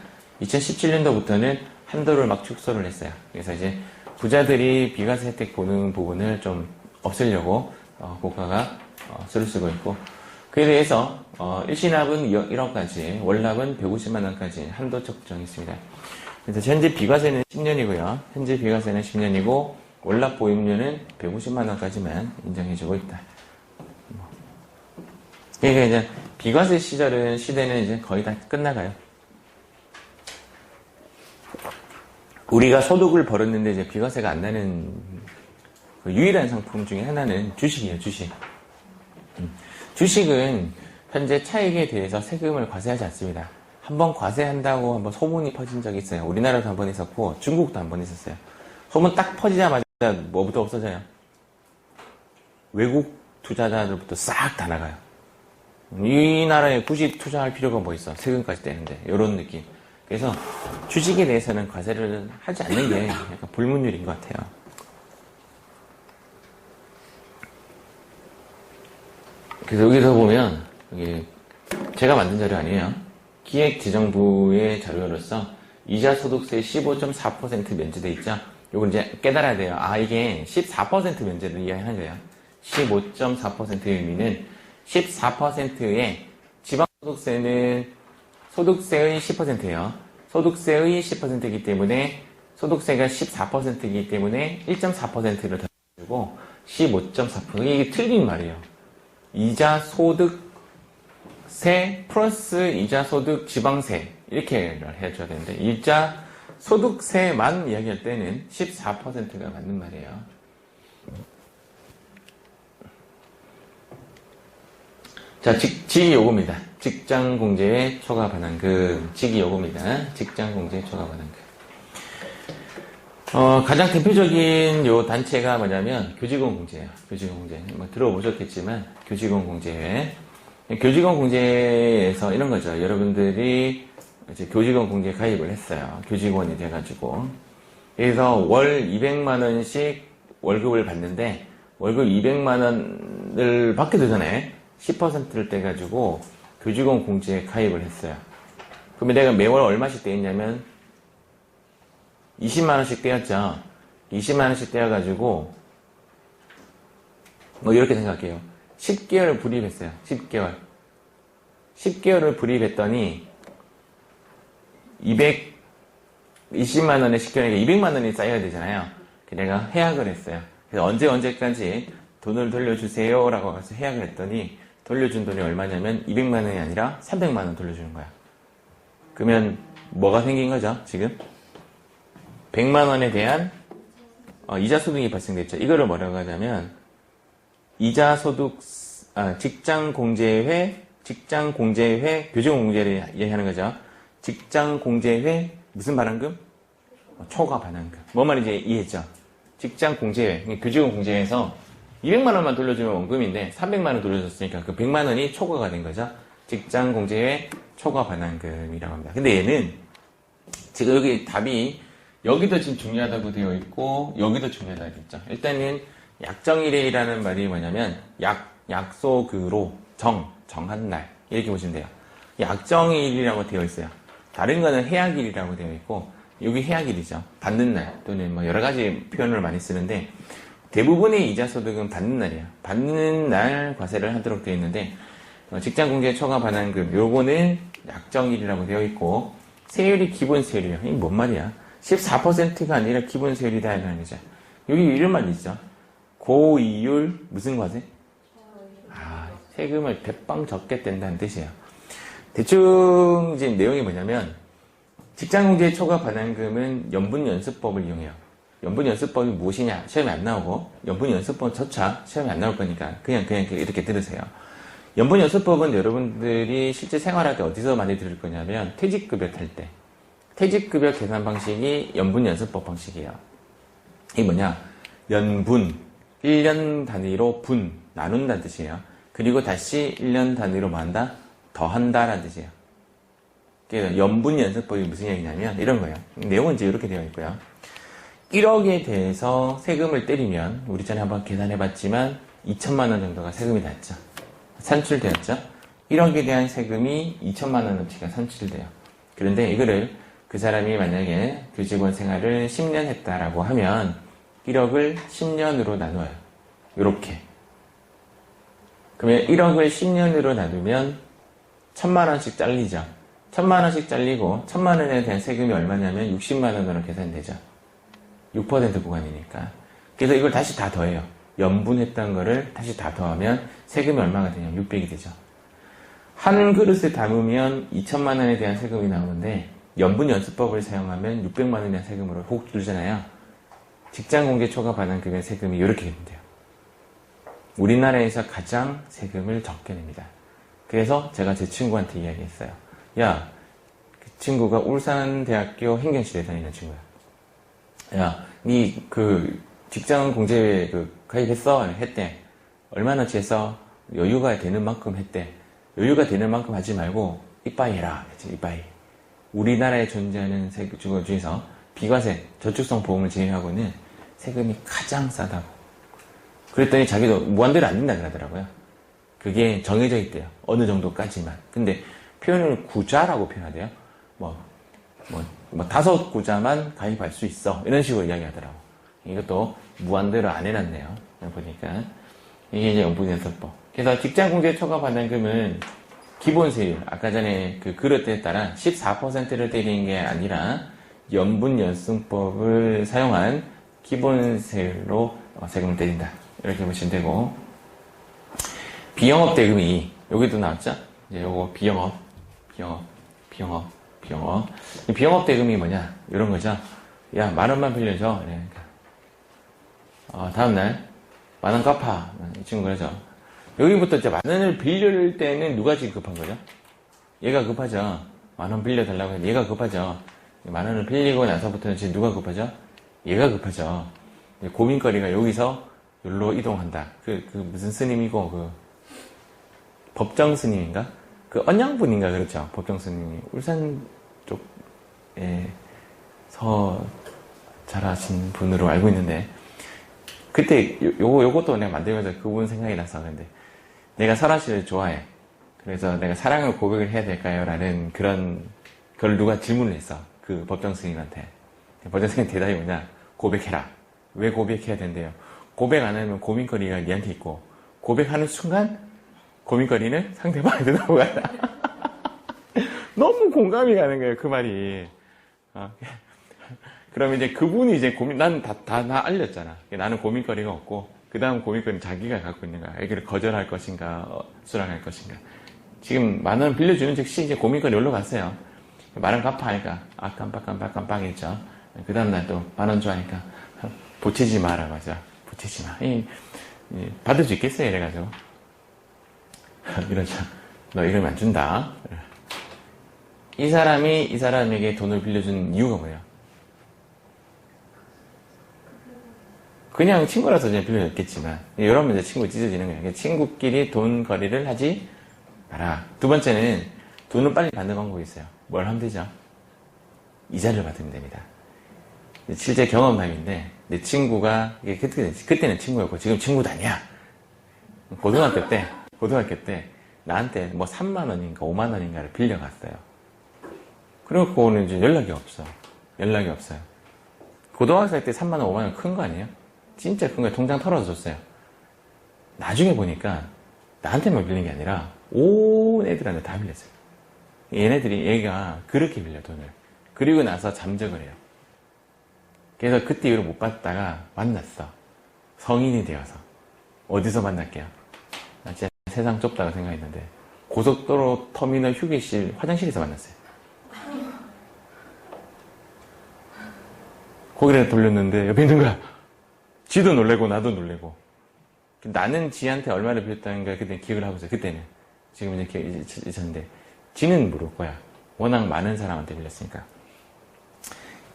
2017년도부터는 한도를 막 축소를 했어요. 그래서 이제 부자들이 비과세 혜택 보는 부분을 좀 없애려고 국가가 수를 쓰고 있고 그에 대해서 일시납은 1억까지 월납은 150만 원까지 한도 적정했습니다. 그래서 현재 비과세는 10년이고요. 현재 비과세는 10년이고 월납 보유료는 150만 원까지만 인정해주고 있다. 그러니까 이제 비과세 시대는 이제 거의 다 끝나가요. 우리가 소득을 벌었는데 이제 비과세가 안 나는 그 유일한 상품 중에 하나는 주식이에요, 주식. 주식은 현재 차익에 대해서 세금을 과세하지 않습니다. 한번 과세한다고 한번 소문이 퍼진 적이 있어요. 우리나라도 한번 있었고 중국도 한번 있었어요. 소문 딱 퍼지자마자 뭐부터 없어져요? 외국 투자자들부터 싹 다 나가요. 이 나라에 굳이 투자할 필요가 뭐 있어? 세금까지 떼는데 이런 느낌. 그래서 주식에 대해서는 과세를 하지 않는 게 약간 불문율인 것 같아요. 그래서 여기서 보면 여기 제가 만든 자료 아니에요. 기획재정부의 자료로서 이자소득세 15.4% 면제돼 있죠. 요걸 이제 깨달아야 돼요. 이게 14% 면제를 이야기하는 거예요. 15.4%의 의미는 14%의 지방소득세는 소득세의 10%예요. 소득세의 10%이기 때문에 소득세가 14%이기 때문에 1.4%를 더해주고 15.4%. 이게 틀린 말이에요. 이자소득세 플러스 이자소득 지방세 이렇게 해줘야 되는데 이자소득세만 이야기할 때는 14%가 맞는 말이에요. 자, 직위요금입니다. 직장공제의 초과 반환금. 직위요금입니다. 직장공제의 초과 반환금. 가장 대표적인 요 단체가 뭐냐면 교직원 공제예요. 교직원 공제. 뭐 들어보셨겠지만 교직원 공제회. 교직원 공제에서 이런 거죠. 여러분들이 이제 교직원 공제에 가입을 했어요. 교직원이 돼가지고. 그래서 월 200만 원씩 월급을 받는데 월급 200만 원을 받기도 전에 10%를 떼가지고 교직원 공제에 가입을 했어요. 그러면 내가 매월 얼마씩 떼었냐면 20만 원씩 떼었죠. 20만 원씩 떼어가지고 뭐 이렇게 생각해요. 10개월 불입했어요. 10개월. 10개월을 불입했더니 220만 원에 10개월이니까 200만 원이 쌓여야 되잖아요. 내가 해약을 했어요. 그래서 언제까지 돈을 돌려주세요 라고 해서 해약을 했더니 돌려준 돈이 얼마냐면 200만 원이 아니라 300만 원 돌려주는 거야. 그러면 뭐가 생긴 거죠? 지금 100만 원에 대한 이자 소득이 발생됐죠. 이거를 뭐라고 하냐면 이자 소득 직장 공제회 교직원 공제를 얘기하는 거죠. 직장 공제회 무슨 반환금? 초과 반환금. 뭔 말인지 이해했죠? 직장 공제회 교직원 공제회에서 200만 원만 돌려주면 원금인데 300만 원 돌려줬으니까 그 100만 원이 초과가 된 거죠. 직장 공제회 초과 반환금이라고 합니다. 근데 얘는 지금 여기 답이 여기도 지금 중요하다고 되어 있고 여기도 중요하다고 되어 있죠. 일단은 약정일이라는 말이 뭐냐면 약속으로 정한 날 이렇게 보시면 돼요. 약정일이라고 되어 있어요. 다른 거는 해약일이라고 되어 있고 여기 해약일이죠. 받는 날 또는 뭐 여러 가지 표현을 많이 쓰는데 대부분의 이자 소득은 받는 날이에요. 받는 날 과세를 하도록 되어 있는데 직장공제 초과 반환금 요거는 약정일이라고 되어 있고 세율이 기본 세율이에요. 이게 뭔 말이야? 14%가 아니라 기본 세율이다 이라는 거죠. 여기 이런 말이 있죠. 고이율 무슨 과세? 세금을 대빵 적게 뗀다는 뜻이에요. 대충 이제 내용이 뭐냐면 직장공제 초과 반환금은 연분연수법을 이용해요. 연분연수법이 무엇이냐? 시험에 안 나오고 연분연수법조차 시험에 안 나올 거니까 그냥 이렇게 들으세요. 연분연수법은 여러분들이 실제 생활할 때 어디서 많이 들을 거냐면 퇴직급여 탈 때. 퇴직급여 계산 방식이 연분연수법 방식이에요. 이게 뭐냐? 연분, 1년 단위로 분, 나눈다는 뜻이에요. 그리고 다시 1년 단위로 뭐 한다? 더한다라는 뜻이에요. 그래서 연분연수법이 무슨 얘기냐면 이런 거예요. 내용은 이제 이렇게 되어 있고요. 1억에 대해서 세금을 때리면 우리 전에 한번 계산해봤지만 2천만 원 정도가 세금이 났죠. 산출되었죠. 1억에 대한 세금이 2천만 원어치가 산출돼요. 그런데 이거를 그 사람이 만약에 교직원 생활을 10년 했다라고 하면 1억을 10년으로 나눠요. 요렇게. 그러면 1억을 10년으로 나누면 1,000만 원씩 잘리죠. 1,000만 원씩 잘리고 1,000만 원에 대한 세금이 얼마냐면 60만 원으로 계산되죠. 6% 구간이니까. 그래서 이걸 다시 다 더해요. 연분했던 거를 다시 다 더하면 세금이 얼마가 되냐면 600이 되죠. 한 그릇에 담으면 2천만 원에 대한 세금이 나오는데 연분연수법을 사용하면 600만 원에 대한 세금으로 훅 줄잖아요. 직장공제 초과 반환금의 세금이 이렇게 됩니다. 우리나라에서 가장 세금을 적게 냅니다. 그래서 제가 제 친구한테 이야기했어요. 야, 그 친구가 울산대학교 행정실에 다니는 친구야. 야, 니 그 직장공제 가입했어? 했대. 얼마나치 했어? 여유가 되는 만큼 했대. 여유가 되는 만큼 하지 말고 이빠이 해라. 이빠이. 우리나라에 존재하는 세금 중에서 비과세, 저축성 보험을 제외하고는 세금이 가장 싸다고. 그랬더니 자기도 무한대로 안 된다 그러더라고요. 그게 정해져 있대요. 어느 정도까지만. 근데 표현을 구자라고 표현하대요. 뭐 5구자만 가입할 수 있어. 이런 식으로 이야기하더라고. 이것도 무한대로 안 해놨네요. 보니까. 이게 이제 연분연수법. 그래서 직장공제 초과 반환금은 기본세율, 아까 전에 그 그릇에 따라 14%를 때리는 게 아니라 연분연수법을 사용한 기본세율로 세금을 때린다. 이렇게 보시면 되고, 비영업 대금이 여기도 나왔죠? 이제 요거 비영업 대금이 뭐냐? 이런 거죠. 야, 10,000원만 빌려줘. 그러니까. 다음날, 10,000원 갚아. 이 친구 그러죠. 여기부터 이제 만 원을 빌릴 때는 누가 지금 급한 거죠? 얘가 급하죠. 만 원 빌려달라고 해서 얘가 급하죠. 만 원을 빌리고 나서부터는 지금 누가 급하죠? 얘가 급하죠. 고민거리가 여기서 여기로 이동한다. 무슨 스님이고, 법정 스님인가? 언양분인가 그렇죠. 법정 스님이. 울산 쪽에서 잘하신 분으로 알고 있는데, 그때 요것도 내가 만들면서 그분 생각이 나서. 근데 내가 설아 씨를 좋아해. 그래서 내가 사랑을 고백을 해야 될까요? 라는 그걸 누가 질문을 했어. 그 법정 스님한테. 법정 스님 대답이 뭐냐? 고백해라. 왜 고백해야 된대요? 고백 안 하면 고민거리가 니한테 있고, 고백하는 순간 고민거리는 상대방한테 넘어간다. 너무 공감이 가는 거예요, 그 말이. 그러면 이제 그분이 이제 나는 나 알렸잖아. 나는 고민거리가 없고, 그 다음 고민거리는 자기가 갖고 있는 거야. 이걸 거절할 것인가, 수락할 것인가. 지금 만 원 빌려주는 즉시 이제 고민거리 올라갔어요. 만 원 갚아 하니까, 깜빡 했죠. 그 다음날 또 만 원 줘 하니까, 보채지 마라고 하죠. 보채지 마. 받을 수 있겠어요? 이래가지고. 이러죠. 너 이러면 안 준다. 이 사람이 이 사람에게 돈을 빌려준 이유가 뭐예요? 그냥 친구라서 그냥 빌려줬겠지만, 이러면 이제 친구 찢어지는 거예요. 친구끼리 돈 거리를 하지 마라. 두 번째는 돈을 빨리 받는 방법이 있어요. 뭘 하면 되죠? 이자를 받으면 됩니다. 실제 경험담인데, 내 친구가, 그때는 친구였고, 지금 친구도 아니야. 고등학교 때, 나한테 뭐 3만 원인가 5만 원인가를 빌려갔어요. 그래갖고는 이제 연락이 없어요. 고등학생 때 3만 원, 5만 원 큰 거 아니에요? 진짜 큰 거 통장 털어서 줬어요. 나중에 보니까 나한테만 빌린 게 아니라 온 애들한테 다 빌렸어요. 얘가 그렇게 빌려 돈을. 그리고 나서 잠적을 해요. 그래서 그때 이후로 못 봤다가 만났어. 성인이 되어서. 어디서 만날게요? 나 진짜 세상 좁다고 생각했는데 고속도로 터미널 휴게실 화장실에서 만났어요. 고개를 돌렸는데 옆에 있는 거야. 지도 놀래고 나도 놀래고. 나는 지한테 얼마를 빌렸다는 걸 그때 기억을 하고 있어요. 그때는. 지금 이제 잊었는데 지는 모를 거야. 워낙 많은 사람한테 빌렸으니까.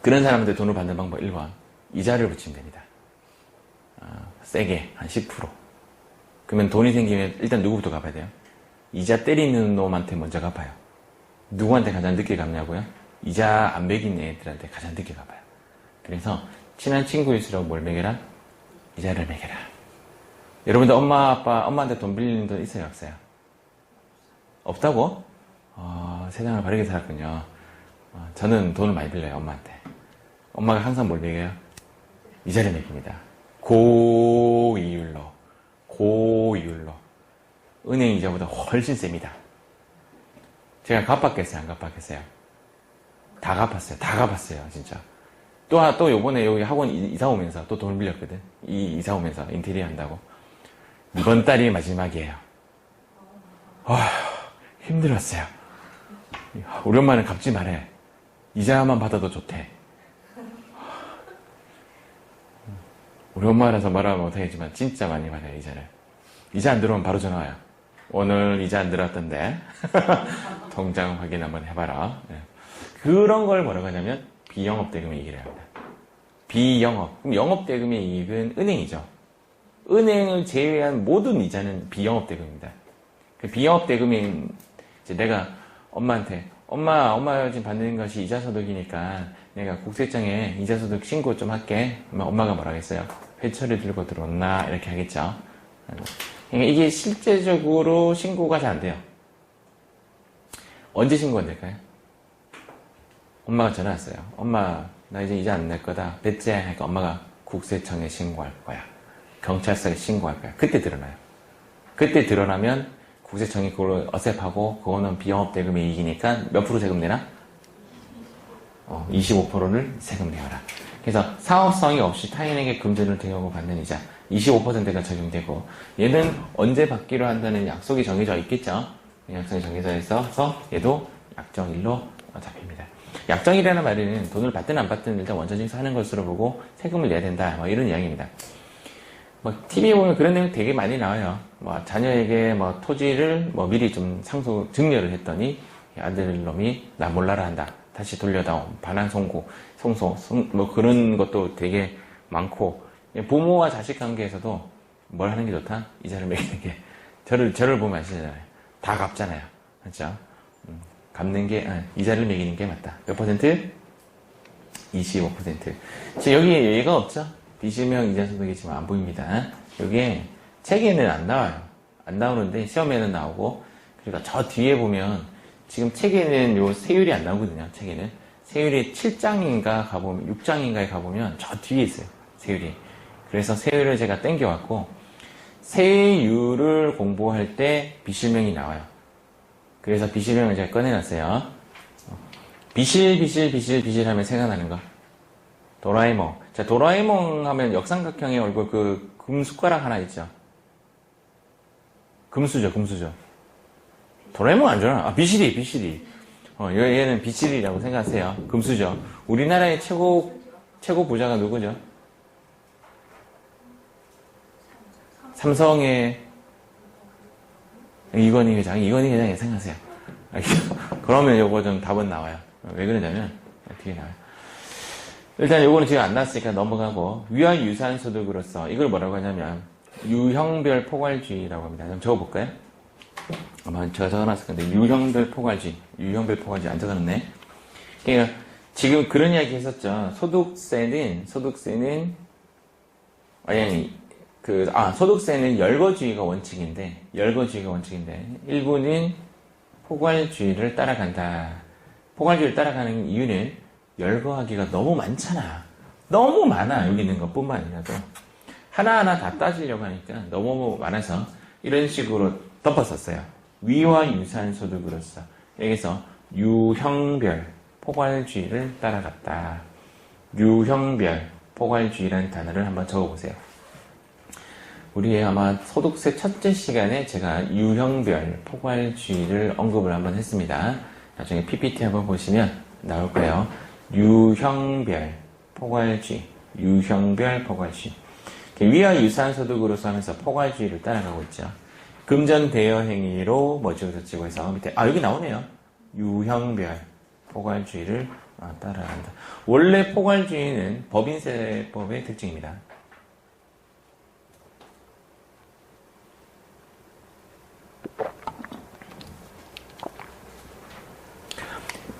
그런 사람한테 돈을 받는 방법 1번. 이자를 붙이면 됩니다. 세게 한 10%. 그러면 돈이 생기면 일단 누구부터 갚아야 돼요? 이자 때리는 놈한테 먼저 갚아요. 누구한테 가장 늦게 갚냐고요? 이자 안 매긴 애들한테 가장 늦게 갚아요. 그래서 친한 친구일수록 뭘 매겨라? 이자를 매겨라. 여러분들 엄마한테 돈 빌리는 돈 있어요? 없어요? 없다고? 세상을 바르게 살았군요. 저는 돈을 많이 빌려요, 엄마한테. 엄마가 항상 뭘 매겨요? 이자를 매깁니다. 고이율로. 은행 이자보다 훨씬 셉니다. 제가 갚았겠어요? 안 갚았겠어요? 다 갚았어요, 진짜. 또 요번에 여기 학원 이사 오면서 또 돈을 빌렸거든. 이사 오면서 인테리어 한다고. 이번 달이 마지막이에요. 힘들었어요. 우리 엄마는 갚지 말해. 이자만 받아도 좋대. 우리 엄마라서 말하면 못하겠지만 진짜 많이 받아요, 이자를. 이자 안 들어오면 바로 전화 와요. 오늘 이자 안 들어왔던데 통장 확인 한번 해봐라. 그런 걸 뭐라고 하냐면 비영업대금의 이익이라고 합니다. 비영업. 그럼 영업대금의 이익은 은행이죠. 은행을 제외한 모든 이자는 비영업대금입니다. 그 비영업대금이 이제 내가 엄마한테 엄마 지금 받는 것이 이자소득이니까 내가 국세청에 이자소득 신고 좀 할게. 엄마가 뭐라 하겠어요? 회초리 들고 들어왔나? 이렇게 하겠죠. 그러니까 이게 실제적으로 신고가 잘 안 돼요. 언제 신고가 될까요? 엄마가 전화 왔어요. 엄마, 나 이제 이자 안 낼 거다. 뱃째 하니까 엄마가 국세청에 신고할 거야. 경찰서에 신고할 거야. 그때 드러나요. 그때 드러나면 국세청이 그걸 어셉하고 그거는 비영업대금의 이익이니까 몇 프로 세금 내나? 25%를 세금 내어라. 그래서 사업성이 없이 타인에게 금전을 대여하고 받는 이자 25%가 적용되고, 얘는 언제 받기로 한다는 약속이 정해져 있겠죠. 약속이 정해져 있어서 얘도 약정일로 잡힙니다. 약정이라는 말은 돈을 받든 안 받든 일단 원천징수 하는 것으로 보고 세금을 내야 된다, 뭐 이런 이야기입니다. 뭐 TV에 보면 그런 내용 되게 많이 나와요. 뭐 자녀에게 뭐 토지를 뭐 미리 좀 증여를 했더니 아들 놈이 나 몰라라 한다. 다시 돌려다오. 반환 송소 뭐 그런 것도 되게 많고, 부모와 자식 관계에서도 뭘 하는 게 좋다? 이자를 매기는 게. 저를 보면 아시잖아요. 다 갚잖아요. 그렇죠? 갚는 게, 이자를 매기는 게 맞다. 몇 퍼센트? 25%. 지금 여기 얘가 없죠? 비실명 이자소득이 지금 안 보입니다. 여기에 책에는 안 나와요. 안 나오는데 시험에는 나오고, 그리고 저 뒤에 보면 지금 책에는 요 세율이 안 나오거든요. 책에는. 세율이 7장인가 가보면, 6장인가에 가보면 저 뒤에 있어요. 세율이. 그래서 세율을 제가 땡겨왔고, 세율을 공부할 때 비실명이 나와요. 그래서 비실명을 제가 꺼내놨어요. 비실 하면 생각나는 거. 도라에몽. 자, 도라에몽 하면 역삼각형의 얼굴 그 금숟가락 하나 있죠. 금수저. 도라에몽 안 좋아. 아, 비실이. 얘는 비실이라고 생각하세요. 금수저. 우리나라의 최고 부자가 누구죠? 삼성의 이건희 회장 생각하세요. 그러면 요거 좀 답은 나와요. 왜 그러냐면 뒤에 나와요. 일단 요거는 지금 안 나왔으니까 넘어가고, 위와 유사한 소득으로서 이걸 뭐라고 하냐면 유형별 포괄주의라고 합니다. 좀 적어볼까요? 아마 제가 적어놨을 건데, 유형별 포괄주의 안 적어놨네. 그러니까 지금 그런 이야기 했었죠. 소득세는 소득세는 열거주의가 원칙인데 일부는 포괄주의를 따라간다. 포괄주의를 따라가는 이유는 열거하기가 너무 많잖아. 너무 많아. 여기 있는 것뿐만 아니라도 하나하나 다 따지려고 하니까 너무 많아서 이런 식으로 덮었었어요. 위와 유사한 소득으로서. 여기서 유형별 포괄주의를 따라갔다. 유형별 포괄주의라는 단어를 한번 적어보세요. 우리 아마 소득세 첫째 시간에 제가 유형별 포괄주의를 언급을 한번 했습니다. 나중에 PPT 한번 보시면 나올 거예요. 유형별 포괄주의. 위와 유사한 소득으로서 하면서 포괄주의를 따라가고 있죠. 금전 대여 행위로 뭐지고 저지고 해서 밑에 여기 나오네요. 유형별 포괄주의를 따라간다. 원래 포괄주의는 법인세법의 특징입니다.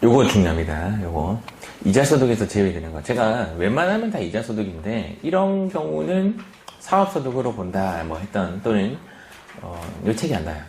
요거 중요합니다. 요거. 이자소득에서 제외되는 거. 제가 웬만하면 다 이자소득인데, 이런 경우는 사업소득으로 본다, 또는, 요 책이 안 나요.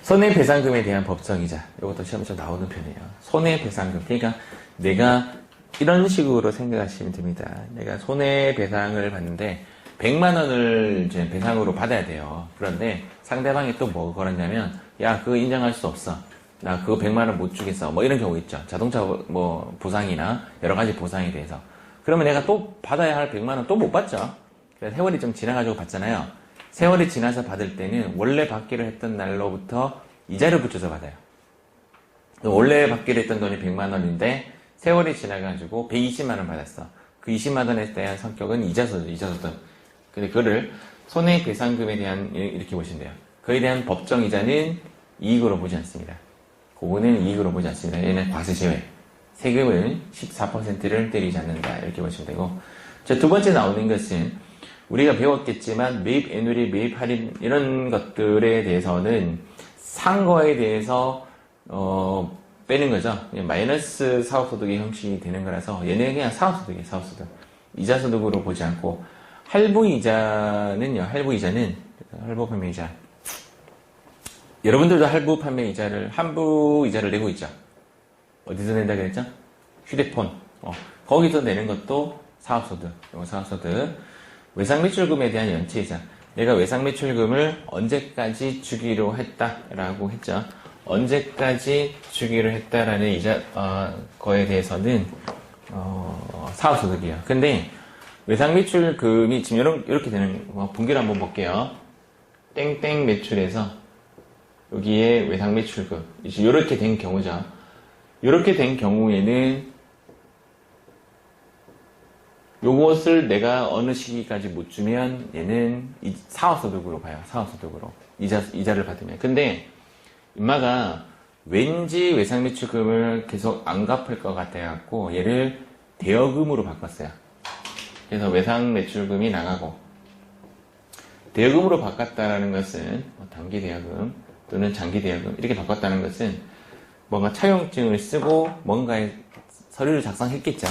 손해배상금에 대한 법정이자. 요것도 시험에 좀 나오는 편이에요. 손해배상금. 그러니까 내가 이런 식으로 생각하시면 됩니다. 내가 손해배상을 받는데, 100만원을 이제 배상으로 받아야 돼요. 그런데 상대방이 또 뭐 걸었냐면, 야, 그거 인정할 수 없어. 나 그거 100만원 못 주겠어. 이런 경우 있죠. 자동차 보상이나 여러 가지 보상에 대해서. 그러면 내가 또 받아야 할 100만원 또 못 받죠. 그래서 세월이 좀 지나가지고 받잖아요. 세월이 지나서 받을 때는 원래 받기로 했던 날로부터 이자를 붙여서 받아요. 원래 받기로 했던 돈이 100만원인데 세월이 지나가지고 120만원 받았어. 그 20만원에 대한 성격은 이자소득. 근데 그거를 손해배상금에 대한, 이렇게 보시면 돼요. 그에 대한 법정이자는 이익으로 보지 않습니다. 그거는 이익으로 보지 않습니다. 얘는 과세제외. 세금은 14%를 때리지 않는다. 이렇게 보시면 되고. 자, 두 번째 나오는 것은 우리가 배웠겠지만 매입 애누리, 매입 할인 이런 것들에 대해서는 산 거에 대해서 빼는 거죠. 마이너스 사업소득의 형식이 되는 거라서 얘는 그냥 사업소득이에요. 사업소득. 이자소득으로 보지 않고, 할부이자는 할부판매이자. 여러분들도 한부 이자를 내고 있죠. 어디서 낸다 그랬죠? 휴대폰. 거기서 내는 것도 사업소득. 사업소득. 외상매출금에 대한 연체이자. 내가 외상매출금을 언제까지 주기로 했다라고 했죠. 언제까지 주기로 했다라는 거에 대해서는 사업소득이에요. 근데 외상매출금이 지금 이렇게 되는 분기를 한번 볼게요. 땡땡 매출에서 여기에 외상매출금 이렇게 된 경우죠. 이렇게 된 경우에는 요것을 내가 어느 시기까지 못 주면 얘는 사후소득으로 가요. 사후소득으로. 이자를 받으면. 근데 엄마가 왠지 외상매출금을 계속 안 갚을 것 같아갖고 얘를 대여금으로 바꿨어요. 그래서 외상매출금이 나가고 대여금으로 바꿨다는 것은 단기 대여금 또는 장기 대여금 이렇게 바꿨다는 것은 뭔가 차용증을 쓰고 뭔가의 서류를 작성했겠죠.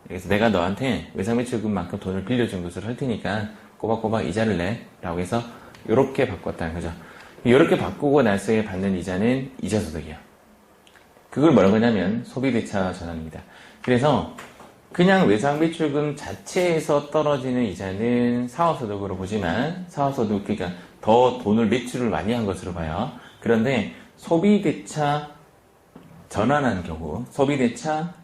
그래서 내가 너한테 외상매출금만큼 돈을 빌려준 것을 할 테니까 꼬박꼬박 이자를 내 라고 해서 이렇게 바꿨다는 거죠. 이렇게 바꾸고 나서에 받는 이자는 이자소득이에요. 그걸 뭐라고 하냐면 소비대차 전환입니다. 그래서 그냥 외상매출금 자체에서 떨어지는 이자는 사후소득으로 보지만 사후소득 그러니까 더 돈을 매출을 많이 한 것으로 봐요. 그런데 소비대차 전환한 경우 소비대차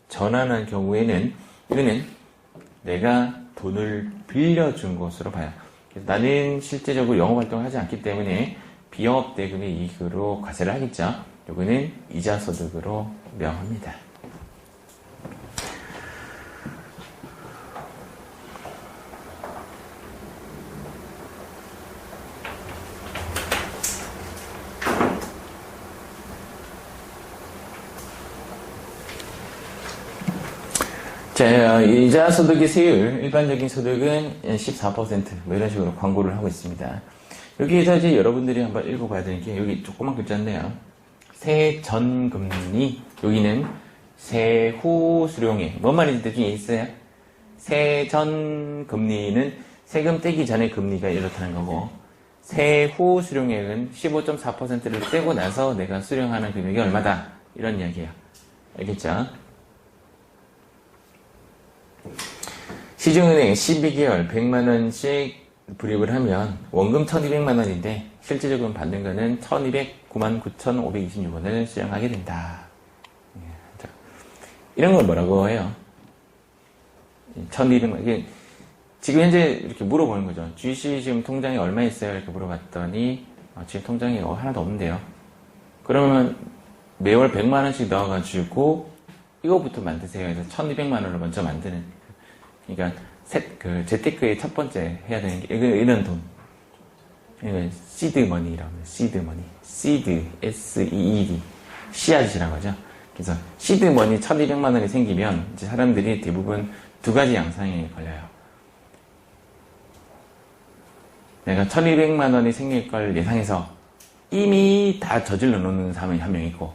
전환한 경우에는 이거는 내가 돈을 빌려준 것으로 봐요. 그래서 나는 실제적으로 영업활동을 하지 않기 때문에 비영업대금의 이익으로 과세를 하겠죠. 요거는 이자소득으로 명합니다. 자, 이자 소득의 세율, 일반적인 소득은 14%, 뭐 이런 식으로 광고를 하고 있습니다. 여기에서 이제 여러분들이 한번 읽어봐야 되는 게, 여기 조그만 글자인데요. 세전금리, 여기는 세후 수령액. 뭔 말인지 대충 있어요? 세전금리는 세금 떼기 전에 금리가 이렇다는 거고, 세후 수령액은 15.4%를 떼고 나서 내가 수령하는 금액이 얼마다? 이런 이야기예요. 알겠죠? 시중은행 12개월 100만원씩 불입을 하면 원금 1200만원인데 실질적으로 받는 거는 1209만9,526원을 수령하게 된다. 이런 걸 뭐라고 해요? 1200만 이게 지금 현재 이렇게 물어보는 거죠. 주희씨 지금 통장에 얼마 있어요? 이렇게 물어봤더니 지금 통장에 하나도 없는데요. 그러면 매월 100만원씩 넣어가지고 이거부터 만드세요. 그래서 1200만원을 먼저 만드는. 그러니까, 재테크의 첫 번째 해야 되는 게, 이런 돈. 이건 시드머니라고 합니다. 시드머니. 시드, S-E-E-D. 씨앗이라고 하죠. 그래서, 시드머니 1200만원이 생기면, 이제 사람들이 대부분 두 가지 양상에 걸려요. 내가 1200만원이 생길 걸 예상해서, 이미 다 저질러 놓는 사람이 한 명 있고,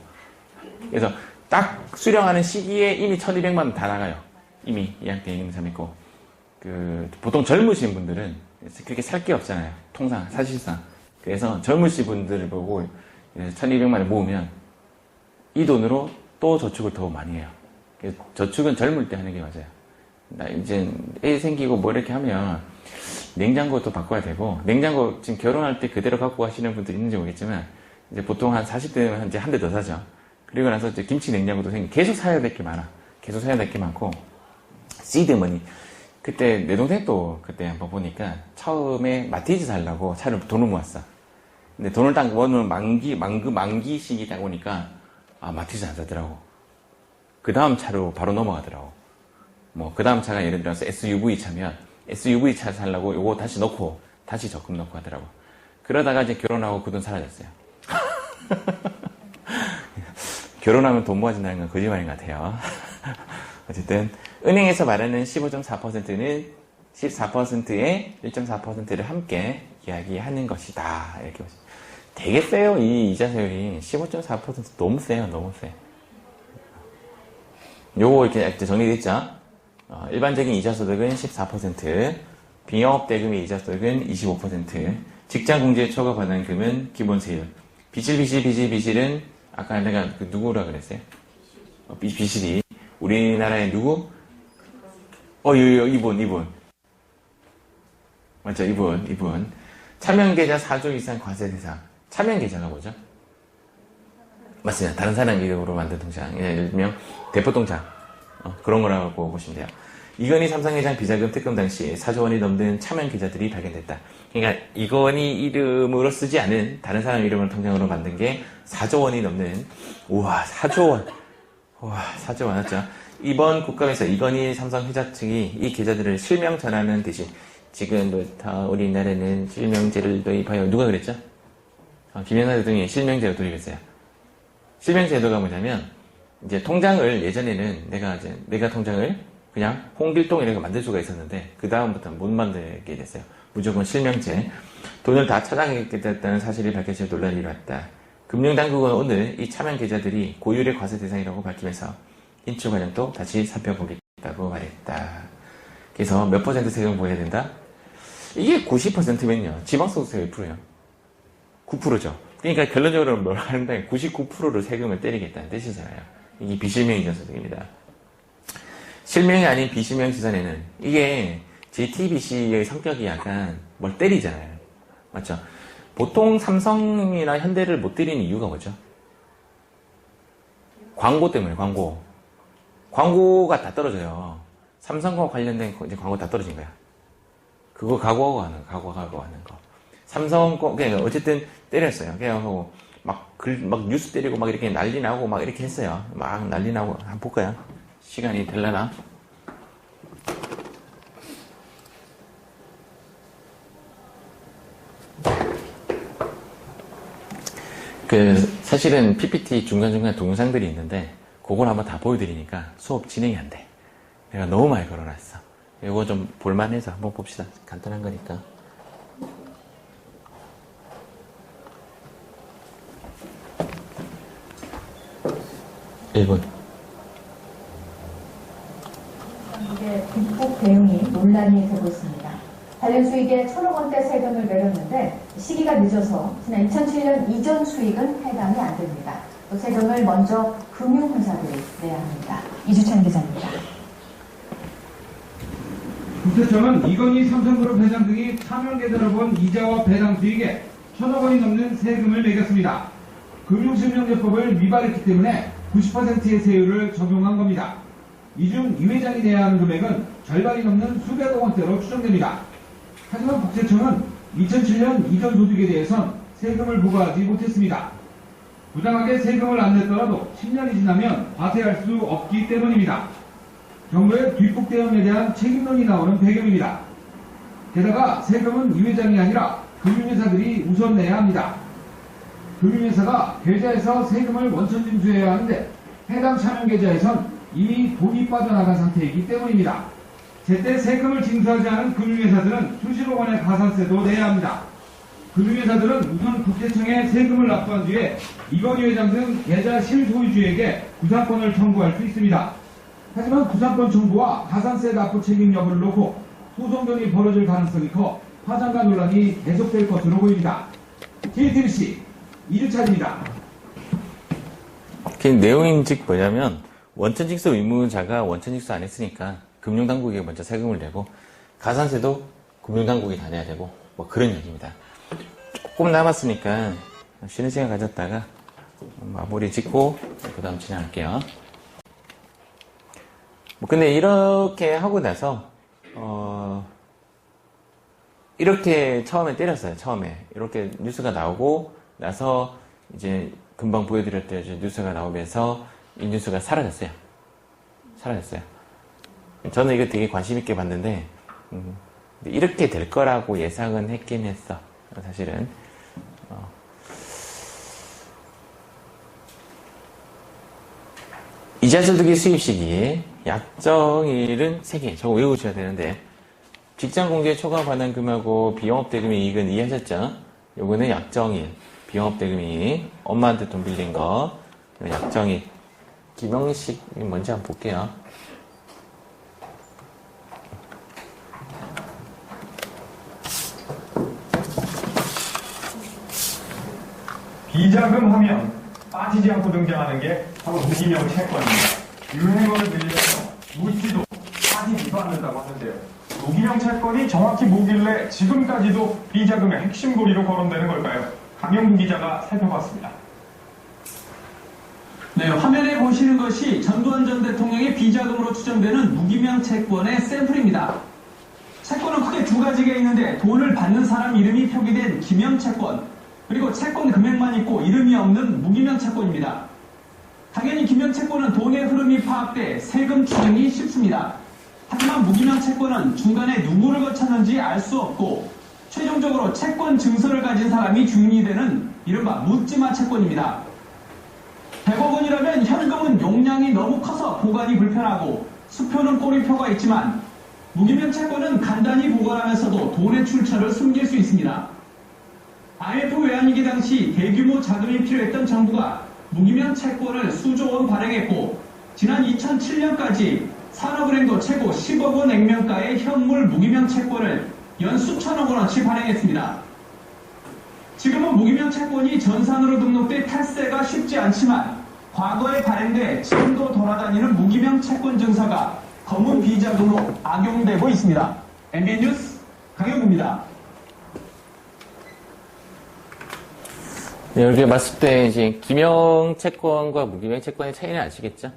그래서, 딱 수령하는 시기에 이미 1200만원 다 나가요. 이미 예약되어 있는 사람이 있고, 보통 젊으신 분들은 그렇게 살 게 없잖아요. 통상, 사실상. 그래서 젊으신 분들을 보고 1200만원 모으면 이 돈으로 또 저축을 더 많이 해요. 저축은 젊을 때 하는 게 맞아요. 나 이제 애 생기고 뭐 이렇게 하면 냉장고도 바꿔야 되고, 냉장고 지금 결혼할 때 그대로 갖고 가시는 분들 있는지 모르겠지만, 이제 보통 한 40대면 이제 한 대 더 사죠. 그리고 나서 이제 김치 냉장고도 계속 사야 될 게 많아. 계속 사야 될 게 많고, 시드머니. 그때 내 동생도 그때 한번 보니까 처음에 마티즈 살라고 돈을 모았어. 근데 돈을 딱 모으면 만기 시기 딱 오니까 마티즈 안 사더라고. 그 다음 차로 바로 넘어가더라고. 뭐 그 다음 차가 예를 들어서 SUV 차면 SUV 차 살라고 요거 다시 넣고 다시 적금 넣고 하더라고. 그러다가 이제 결혼하고 그 돈 사라졌어요. 결혼하면 돈 모아진다는 건 거짓말인 것 같아요. 어쨌든 은행에서 말하는 15.4%는 14%의 1.4%를 함께 이야기하는 것이다. 이렇게 보시면 되게 세요. 이 이자세율이 15.4% 너무 세요. 너무 세. 요거 이렇게 정리됐죠? 일반적인 이자소득은 14%, 빙영업대금의 이자소득은 25%, 직장공제 초과반환금은 기본세율, 비실은 아까 내가 누구라 그랬어요? 비실이 우리나라의 누구? 이분. 맞죠? 이분. 차명계좌 4조 이상 과세 대상. 차명계좌가 뭐죠? 맞습니다. 다른 사람 이름으로 만든 통장. 예를 들면, 대포통장. 그런 거라고 보시면 돼요. 이건희 삼성회장 비자금 특검 당시 4조 원이 넘는 차명계좌들이 발견됐다. 그러니까, 이건희 이름으로 쓰지 않은 다른 사람 이름을 통장으로 만든 게 4조 원이 넘는, 우와, 4조 원. 와, 4조 원 맞죠? 이번 국감에서 이건희 삼성 회장 측이 이 계좌들을 실명 전환하는 대신 지금부터 우리나라는 실명제를 도입하여 누가 그랬죠? 김영사 대통령이 실명제를 도입했어요. 실명제도가 뭐냐면 이제 통장을 예전에는 내가 통장을 그냥 홍길동 이렇게 만들 수가 있었는데 그 다음부터는 못 만들게 됐어요. 무조건 실명제. 돈을 다 차장하게 됐다는 사실이 밝혀져 논란이 일어났다. 금융당국은 오늘 이 차명 계좌들이 고율의 과세 대상이라고 밝히면서 인출 과정도 다시 살펴보겠다고 말했다. 그래서 몇 퍼센트 세금을 보여야 된다? 이게 90%면요. 지방소득세가 몇 프로예요? 9%죠. 그러니까 결론적으로 뭘 하는데 99%를 세금을 때리겠다는 뜻이잖아요. 이게 비실명 이전소득입니다. 실명이 아닌 비실명 시선에는 이게 JTBC의 성격이 약간 뭘 때리잖아요. 맞죠? 보통 삼성이나 현대를 못 때리는 이유가 뭐죠? 광고 때문에, 광고. 광고가 다 떨어져요. 삼성과 관련된 이제 광고 다 떨어진 거야. 그거 각오하고 하는 거. 삼성 거, 그냥 어쨌든 때렸어요. 그냥 막 뉴스 때리고 막 이렇게 난리 나고 막 이렇게 했어요. 막 난리 나고. 한번 볼까요? 시간이 될라나? 사실은 PPT 중간중간 동영상들이 있는데, 그걸 한번 다 보여드리니까 수업 진행이 안 돼. 내가 너무 많이 걸어놨어. 이거 좀 볼만해서 한번 봅시다. 간단한 거니까. 1분. 한국의 뒷북 대응이 논란이 되고 있습니다. 관련 수익에 1,000억 원대 세금을 매겼는데 시기가 늦어서 지난 2007년 이전 수익은 해당이 안 됩니다. 또 세금을 먼저 금융회사들이 내야 합니다. 이주찬 기자입니다. 국세청은 이건희 삼성그룹 회장 등이 차명계좌로 본 이자와 배당 수익에 1,000억 원이 넘는 세금을 매겼습니다. 금융실명제법을 위반했기 때문에 90%의 세율을 적용한 겁니다. 이 중 이 회장이 내야 하는 금액은 절반이 넘는 수백억 원대로 추정됩니다. 하지만 국세청은 2007년 이전 소득에 대해선 세금을 부과하지 못했습니다. 부당하게 세금을 안 냈더라도 10년이 지나면 과세할 수 없기 때문입니다. 정부의 뒷북 대응에 대한 책임론이 나오는 배경입니다. 게다가 세금은 이 회장이 아니라 금융회사들이 우선 내야 합니다. 금융회사가 계좌에서 세금을 원천 징수해야 하는데 해당 차명계좌에선 이미 돈이 빠져나간 상태이기 때문입니다. 제때 세금을 징수하지 않은 금융회사들은 수십억 원의 가산세도 내야 합니다. 금융회사들은 우선 국세청에 세금을 납부한 뒤에 이건희 회장 등 계좌 실소유주에게 구상권을 청구할 수 있습니다. 하지만 구상권 청구와 가산세 납부 책임 여부를 놓고 소송전이 벌어질 가능성이 커 파장과 논란이 계속될 것으로 보입니다. JTBC 이주찬입니다. 그 내용인 즉 뭐냐면 원천징수 의무자가 원천징수 안 했으니까 금융당국에 먼저 세금을 내고 가산세도 금융당국이 다 내야 되고 뭐 그런 얘기입니다. 조금 남았으니까 쉬는 시간 가졌다가 마무리 짓고 그 다음 진행할게요. 근데 이렇게 하고 나서 이렇게 처음에 때렸어요. 처음에 이렇게 뉴스가 나오고 나서 이제 금방 보여드렸대요. 뉴스가 나오면서 이 뉴스가 사라졌어요. 저는 이거 되게 관심 있게 봤는데 이렇게 될 거라고 예상은 했긴 했어. 사실은 이자소득의 수입 시기에 약정일은 3개. 저거 외우셔야 되는데 직장공제 초과 반환금하고 비영업대금 이익은 이해하셨죠? 요거는 약정일. 비영업대금이 엄마한테 돈 빌린 거 약정일. 김영식 뭔지 한번 볼게요. 비자금 하면 빠지지 않고 등장하는 게 바로 무기명 채권입니다. 유행어를 빌리면서 묻지도 빠지지도 않는다고 하는데요. 무기명 채권이 정확히 뭐길래 지금까지도 비자금의 핵심 고리로 거론되는 걸까요? 강영구 기자가 살펴봤습니다. 네, 화면에 보시는 것이 전두환 전 대통령의 비자금으로 추정되는 무기명 채권의 샘플입니다. 채권은 크게 두 가지가 있는데 돈을 받는 사람 이름이 표기된 기명 채권, 그리고 채권 금액만 있고 이름이 없는 무기명 채권입니다. 당연히 기명 채권은 돈의 흐름이 파악돼 세금 추징이 쉽습니다. 하지만 무기명 채권은 중간에 누구를 거쳤는지 알 수 없고 최종적으로 채권 증서를 가진 사람이 주인이 되는 이른바 묻지마 채권입니다. 100억 원이라면 현금은 용량이 너무 커서 보관이 불편하고 수표는 꼬리표가 있지만 무기명 채권은 간단히 보관하면서도 돈의 출처를 숨길 수 있습니다. IMF 외환위기 당시 대규모 자금이 필요했던 정부가 무기명 채권을 수조 원 발행했고 지난 2007년까지 산업은행도 최고 10억 원 액면가의 현물 무기명 채권을 연 수천억 원어치 발행했습니다. 지금은 무기명 채권이 전산으로 등록돼 탈세가 쉽지 않지만 과거에 발행돼 지금도 돌아다니는 무기명 채권 증서가 검은 비자금으로 악용되고 있습니다. MBN 뉴스 강영구입니다. 네, 이렇게 봤을 때 이제 기명 채권과 무기명 채권의 차이는 아시겠죠?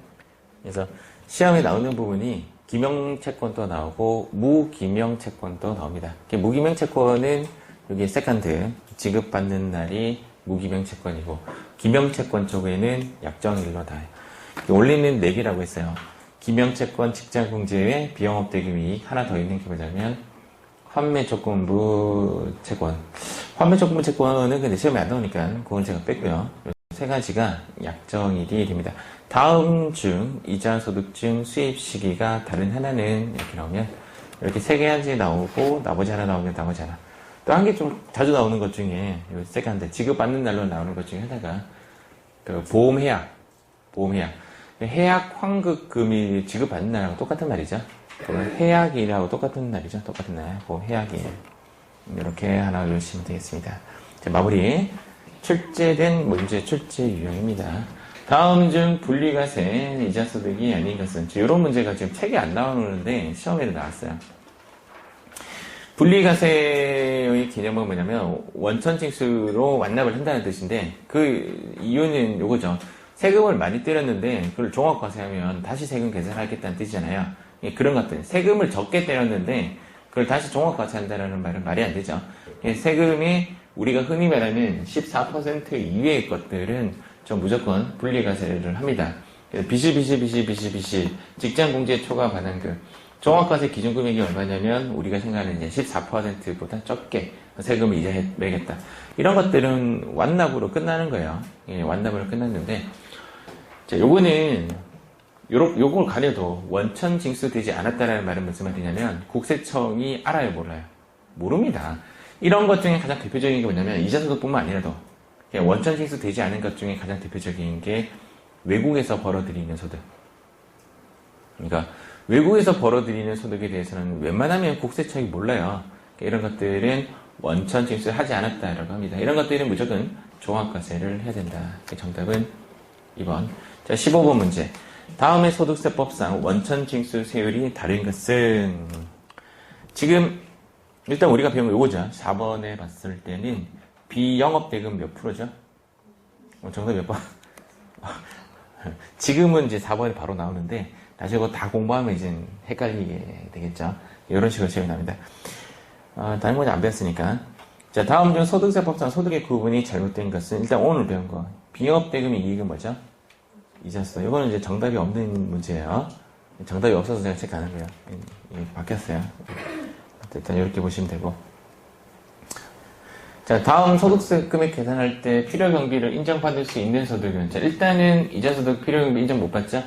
그래서 시험에 나오는 부분이 기명 채권도 나오고 무기명 채권도 나옵니다. 무기명 채권은 여기 세컨드 지급받는 날이 무기명 채권이고 기명 채권 쪽에는 약정일로 다 올리는 4개라고 했어요. 기명 채권 직장공제에 비영업 대금이 하나 더 있는 게 뭐냐면 환매조건부 채권. 환매조건부 채권은 근데 시험에 안 나오니까 그건 제가 뺐고요. 세 가지가 약정일이 됩니다. 다음 중 이자 소득 중 수입 시기가 다른 하나는 이렇게 나오면 이렇게 3개 한지 나오고 나머지 하나 나오면 나머지 하나. 또 한 개 좀 자주 나오는 것 중에 세컨드 지급받는 날로 나오는 것 중에 하나가 그 보험해약. 해약 환급금이 지급받는 날하고 똑같은 말이죠. 해약일하고 똑같은 날이죠. 똑같은 날. 해약일. 이렇게 하나 외우시면 되겠습니다. 자, 마무리. 출제된 문제 출제 유형입니다. 다음 중 분리과세 이자 소득이 아닌 것은 이런 문제가 지금 책에 안 나오는데 시험에도 나왔어요. 분리과세의 개념은 뭐냐면 원천징수로 완납을 한다는 뜻인데 그 이유는 요거죠. 세금을 많이 때렸는데 그걸 종합과세하면 다시 세금 계산하겠다는 뜻이잖아요. 그런 것들. 세금을 적게 때렸는데 그걸 다시 종합과세한다는 말은 말이 안 되죠. 세금이 우리가 흔히 말하는 14% 이외의 것들은 전 무조건 분리과세를 합니다. 비실 직장공제 초과 반환금 종합과세 기준금액이 얼마냐면 우리가 생각하는 이제 14%보다 적게 세금을 이제 매겠다. 이런 것들은 완납으로 끝나는 거예요. 완납으로 끝났는데 자, 요거는 요걸 가려도 원천 징수되지 않았다라는 말은 무슨 말이냐면 국세청이 알아요, 몰라요? 모릅니다. 이런 것 중에 가장 대표적인 게 뭐냐면 이자소득뿐만 아니라도 원천 징수되지 않은 것 중에 가장 대표적인 게 외국에서 벌어들이는 소득. 그러니까 외국에서 벌어들이는 소득에 대해서는 웬만하면 국세청이 몰라요. 이런 것들은 원천 징수하지 않았다라고 합니다. 이런 것들은 무조건 종합과세를 해야 된다. 정답은 2번. 자, 15번 문제. 다음의 소득세법상 원천 징수 세율이 다른 것은 지금 일단 우리가 배운 거 요거죠. 4번에 봤을 때는 비영업대금 몇 프로죠? 정답 몇 번? 지금은 이제 4번에 바로 나오는데 나중에 그거 다 공부하면 이제 헷갈리게 되겠죠. 이런 식으로 시험이 납니다. 다른 건 안 배웠으니까. 자, 다음 중 소득세법상 소득의 구분이 잘못된 것은 일단 오늘 배운 거. 비영업대금의 이익은 뭐죠? 이자소득. 이거는 이제 정답이 없는 문제예요. 정답이 없어서 제가 체크 안 한 거예요. 바뀌었어요. 일단 이렇게 보시면 되고. 자, 다음 소득세 금액 계산할 때 필요경비를 인정받을 수 있는 소득은 자, 일단은 이자소득 필요경비 인정 못 받죠?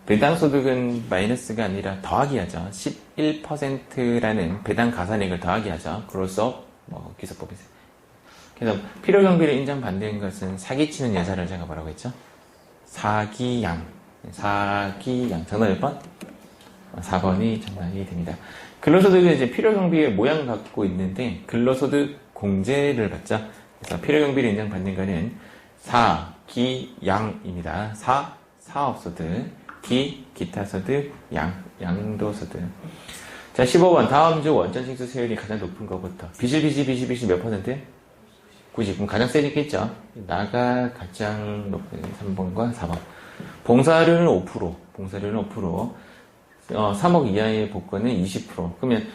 배당소득은 마이너스가 아니라 더하기 하죠. 11%라는 배당 가산액을 더하기 하죠. 그로써 기소법에서. 그래서 필요경비를 인정받는 것은 사기치는 여자를 제가 뭐라고 했죠? 사기양. 정답 몇 번? 4번이 정답이 됩니다. 근로소득은 이제 필요경비의 모양 갖고 있는데 근로소득 공제를 받죠. 그래서 필요경비를 인정받는 거는 사기양입니다. 사업소득, 기타소득, 양도소득. 자, 15번. 다음 중 원천징수 세율이 가장 높은 것부터. 비실 몇 퍼센트? 90. 그럼 가장 세겠죠. 나가 가장 높은 3번과 4번. 봉사료는 5%. 3억 이하의 복권은 20%. 그러면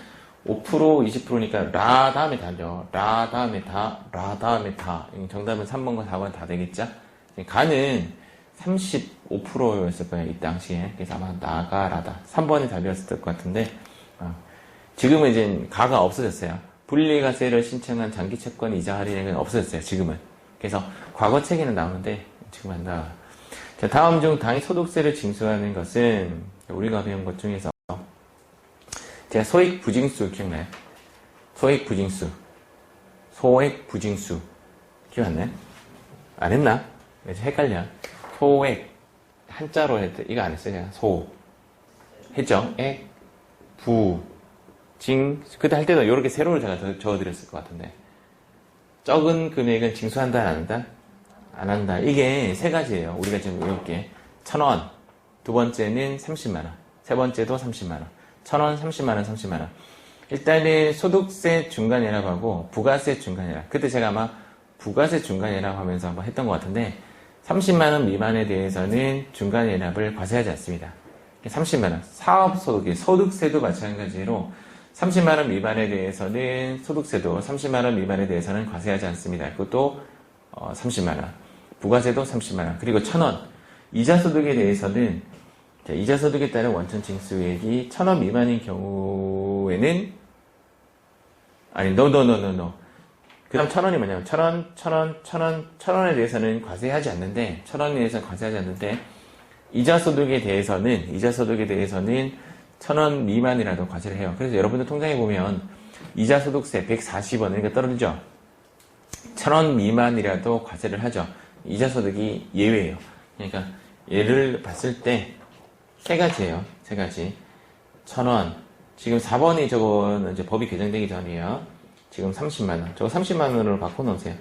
5%, 20%니까 라 다음에 다죠. 라 다음에 다. 정답은 3번과 4번 다 되겠죠? 가는 35%였을 거예요, 이 당시에. 그래서 아마 나가라다. 3번이 답이었을 것 같은데, 지금은 이제 가가 없어졌어요. 분리과세를 신청한 장기 채권 이자 할인액은 없어졌어요, 지금은. 그래서 과거 책에는 나오는데, 지금 안 나와. 자, 다음 중 당일 소득세를 징수하는 것은, 우리가 배운 것 중에서, 제가 소액 부징수 기억나요? 소액 부징수. 기억 안 나요? 안 했나? 그래서 헷갈려. 소액. 한자로 했대. 이거 안 했어요, 제가. 했죠? 액, 부, 징. 그때 할 때도 이렇게 세로를 제가 적어드렸을 것 같은데. 적은 금액은 징수한다, 안 한다? 안 한다. 이게 세 가지예요. 우리가 지금 외울게. 1,000원. 두 번째는 30만원. 세 번째도 30만원. 1,000원, 30만원, 30만원. 일단은 소득세 중간예납하고 부가세 중간예납. 그때 제가 아마 부가세 중간예납 하면서 한번 했던 것 같은데 30만원 미만에 대해서는 중간예납을 과세하지 않습니다. 30만원. 사업소득이, 소득세도 마찬가지로 30만원 미만에 대해서는 소득세도 30만원 미만에 대해서는 과세하지 않습니다. 그것도 30만원. 부가세도 30만원. 그리고 1,000원. 이자소득에 대해서는 이자소득에 따른 원천 징수액이 1,000원 미만인 경우에는 no. 그 다음 1,000원이 뭐냐면 1,000원에 대해서는 과세하지 않는데 1,000원에 대해서 과세하지 않는데 이자소득에 대해서는 1,000원 미만이라도 과세를 해요. 그래서 여러분들 통장에 보면 이자소득세 140원 그러니까 떨어지죠. 1,000원 미만이라도 과세를 하죠. 이자소득이 예외예요. 그러니까 예를 봤을 때 세 가지예요. 세 가지. 1,000원. 지금 4번이 저거는 이제 법이 개정되기 전이에요. 지금 30만원. 저거 30만원으로 바꿔놓으세요.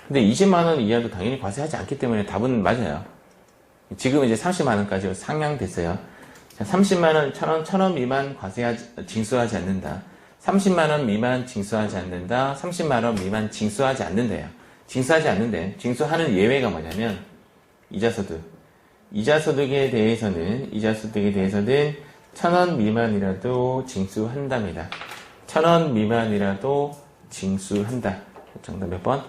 근데 20만원 이하도 당연히 과세하지 않기 때문에 답은 맞아요. 지금 이제 30만원까지 상향됐어요. 30만원, 1,000원 미만 징수하지 않는다. 30만원 미만 징수하지 않는다. 30만원 미만 징수하지 않는데요. 징수하지 않는데, 징수하는 예외가 뭐냐면, 이자소득에 대해서는 1,000원 미만이라도 징수한답니다. 1,000원 미만이라도 징수한다. 정답 몇 번?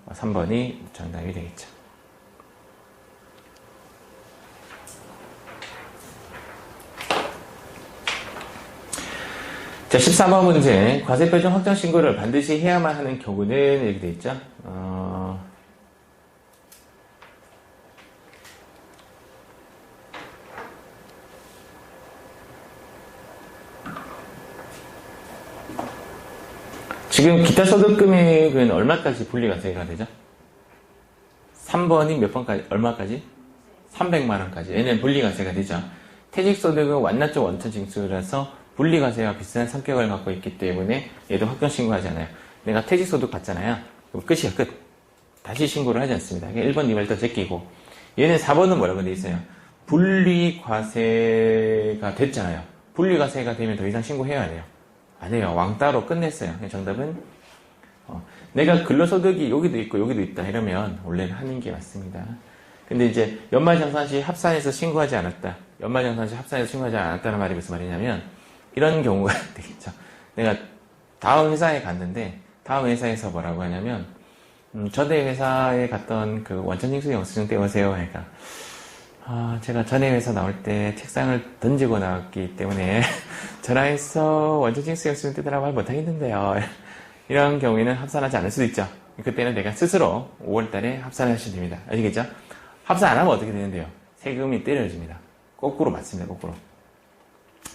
3번이 정답이 되겠죠. 자, 14번 문제. 과세표준 확정 신고를 반드시 해야만 하는 경우는 이렇게 되어 있죠. 지금 기타 소득 금액은 얼마까지 분리과세가 되죠? 3번이 몇 번까지, 얼마까지? 300만원까지. 얘는 분리과세가 되죠. 퇴직소득은 완납적 원천 징수라서 분리과세와 비슷한 성격을 갖고 있기 때문에 얘도 확정 신고하지 않아요. 내가 퇴직소득 받잖아요. 그럼 끝이야, 끝. 다시 신고를 하지 않습니다. 1번, 2번 또 제끼고. 얘는 4번은 뭐라고 돼 있어요? 분리과세가 됐잖아요. 분리과세가 되면 더 이상 신고해야 해요. 안 해요. 왕따로 끝냈어요. 정답은 내가 근로소득이 여기도 있고 여기도 있다 이러면 원래는 하는 게 맞습니다. 근데 이제 연말정산시 합산해서 신고하지 않았다. 연말정산시 합산해서 신고하지 않았다는 말이 무슨 말이냐면 이런 경우가 되겠죠. 내가 다음 회사에 갔는데 다음 회사에서 뭐라고 하냐면 전에 회사에 갔던 그 원천징수 영수증 떼오세요. 그러니까 제가 전에 회사 나올 때 책상을 던지고 나왔기 때문에 전화해서 원천징수 영수증 떼더라고 말 못하겠는데요. 이런 경우에는 합산하지 않을 수도 있죠. 그때는 내가 스스로 5월달에 합산하시면 됩니다. 아시겠죠? 합산 안 하면 어떻게 되는데요? 세금이 때려집니다. 거꾸로 맞습니다. 거꾸로.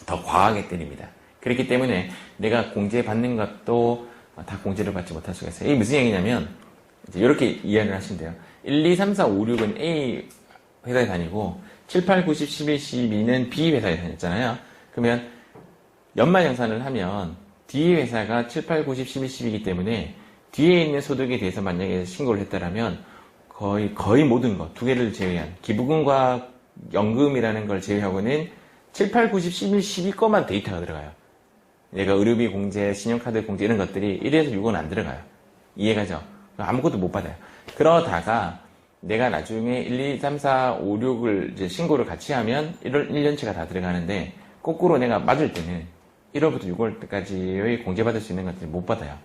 더 과하게 때립니다. 그렇기 때문에 내가 공제받는 것도 다 공제를 받지 못할 수가 있어요. 이게 무슨 얘기냐면 이제 이렇게 이해를 하시면 돼요. 1, 2, 3, 4, 5, 6은 A 회사에 다니고 7, 8, 9, 10, 11, 12는 B 회사에 다녔잖아요. 그러면 연말정산을 하면 D 회사가 7, 8, 9, 10, 11, 12이기 때문에 뒤에 있는 소득에 대해서 만약에 신고를 했다라면 거의 모든 것, 두 개를 제외한 기부금과 연금이라는 걸 제외하고는 7, 8, 9, 10, 11, 12 것만 데이터가 들어가요. 얘가 의료비 공제, 신용카드 공제 이런 것들이 1에서 6은 안 들어가요. 이해가죠? 아무것도 못 받아요. 그러다가 내가 나중에 1, 2, 3, 4, 5, 6을 이제 신고를 같이 하면 1년치가 다 들어가는데 거꾸로 내가 맞을 때는 1월부터 6월 때까지의 공제받을 수 있는 것들을 못 받아요.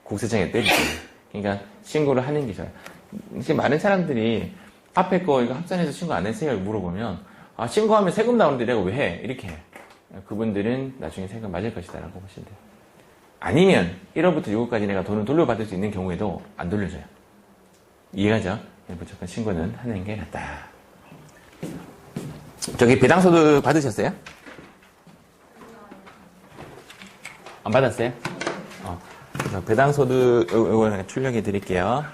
국세청에 때리죠. 그러니까 신고를 하는 게 좋아요. 이제 많은 사람들이 앞에 거 이거 합산해서 신고 안 했어요? 물어보면, 아, 신고하면 세금 나오는데 내가 왜 해? 이렇게 해. 그분들은 나중에 세금 맞을 것이다 라고 보시면 돼요. 아니면 1월부터 6월까지 내가 돈을 돌려받을 수 있는 경우에도 안 돌려줘요. 이해가죠? 무조건 신고는 하는 게 낫다. 저기 배당소득 받으셨어요? 안 받았어요? 그래서 배당소득 이거 출력해 드릴게요.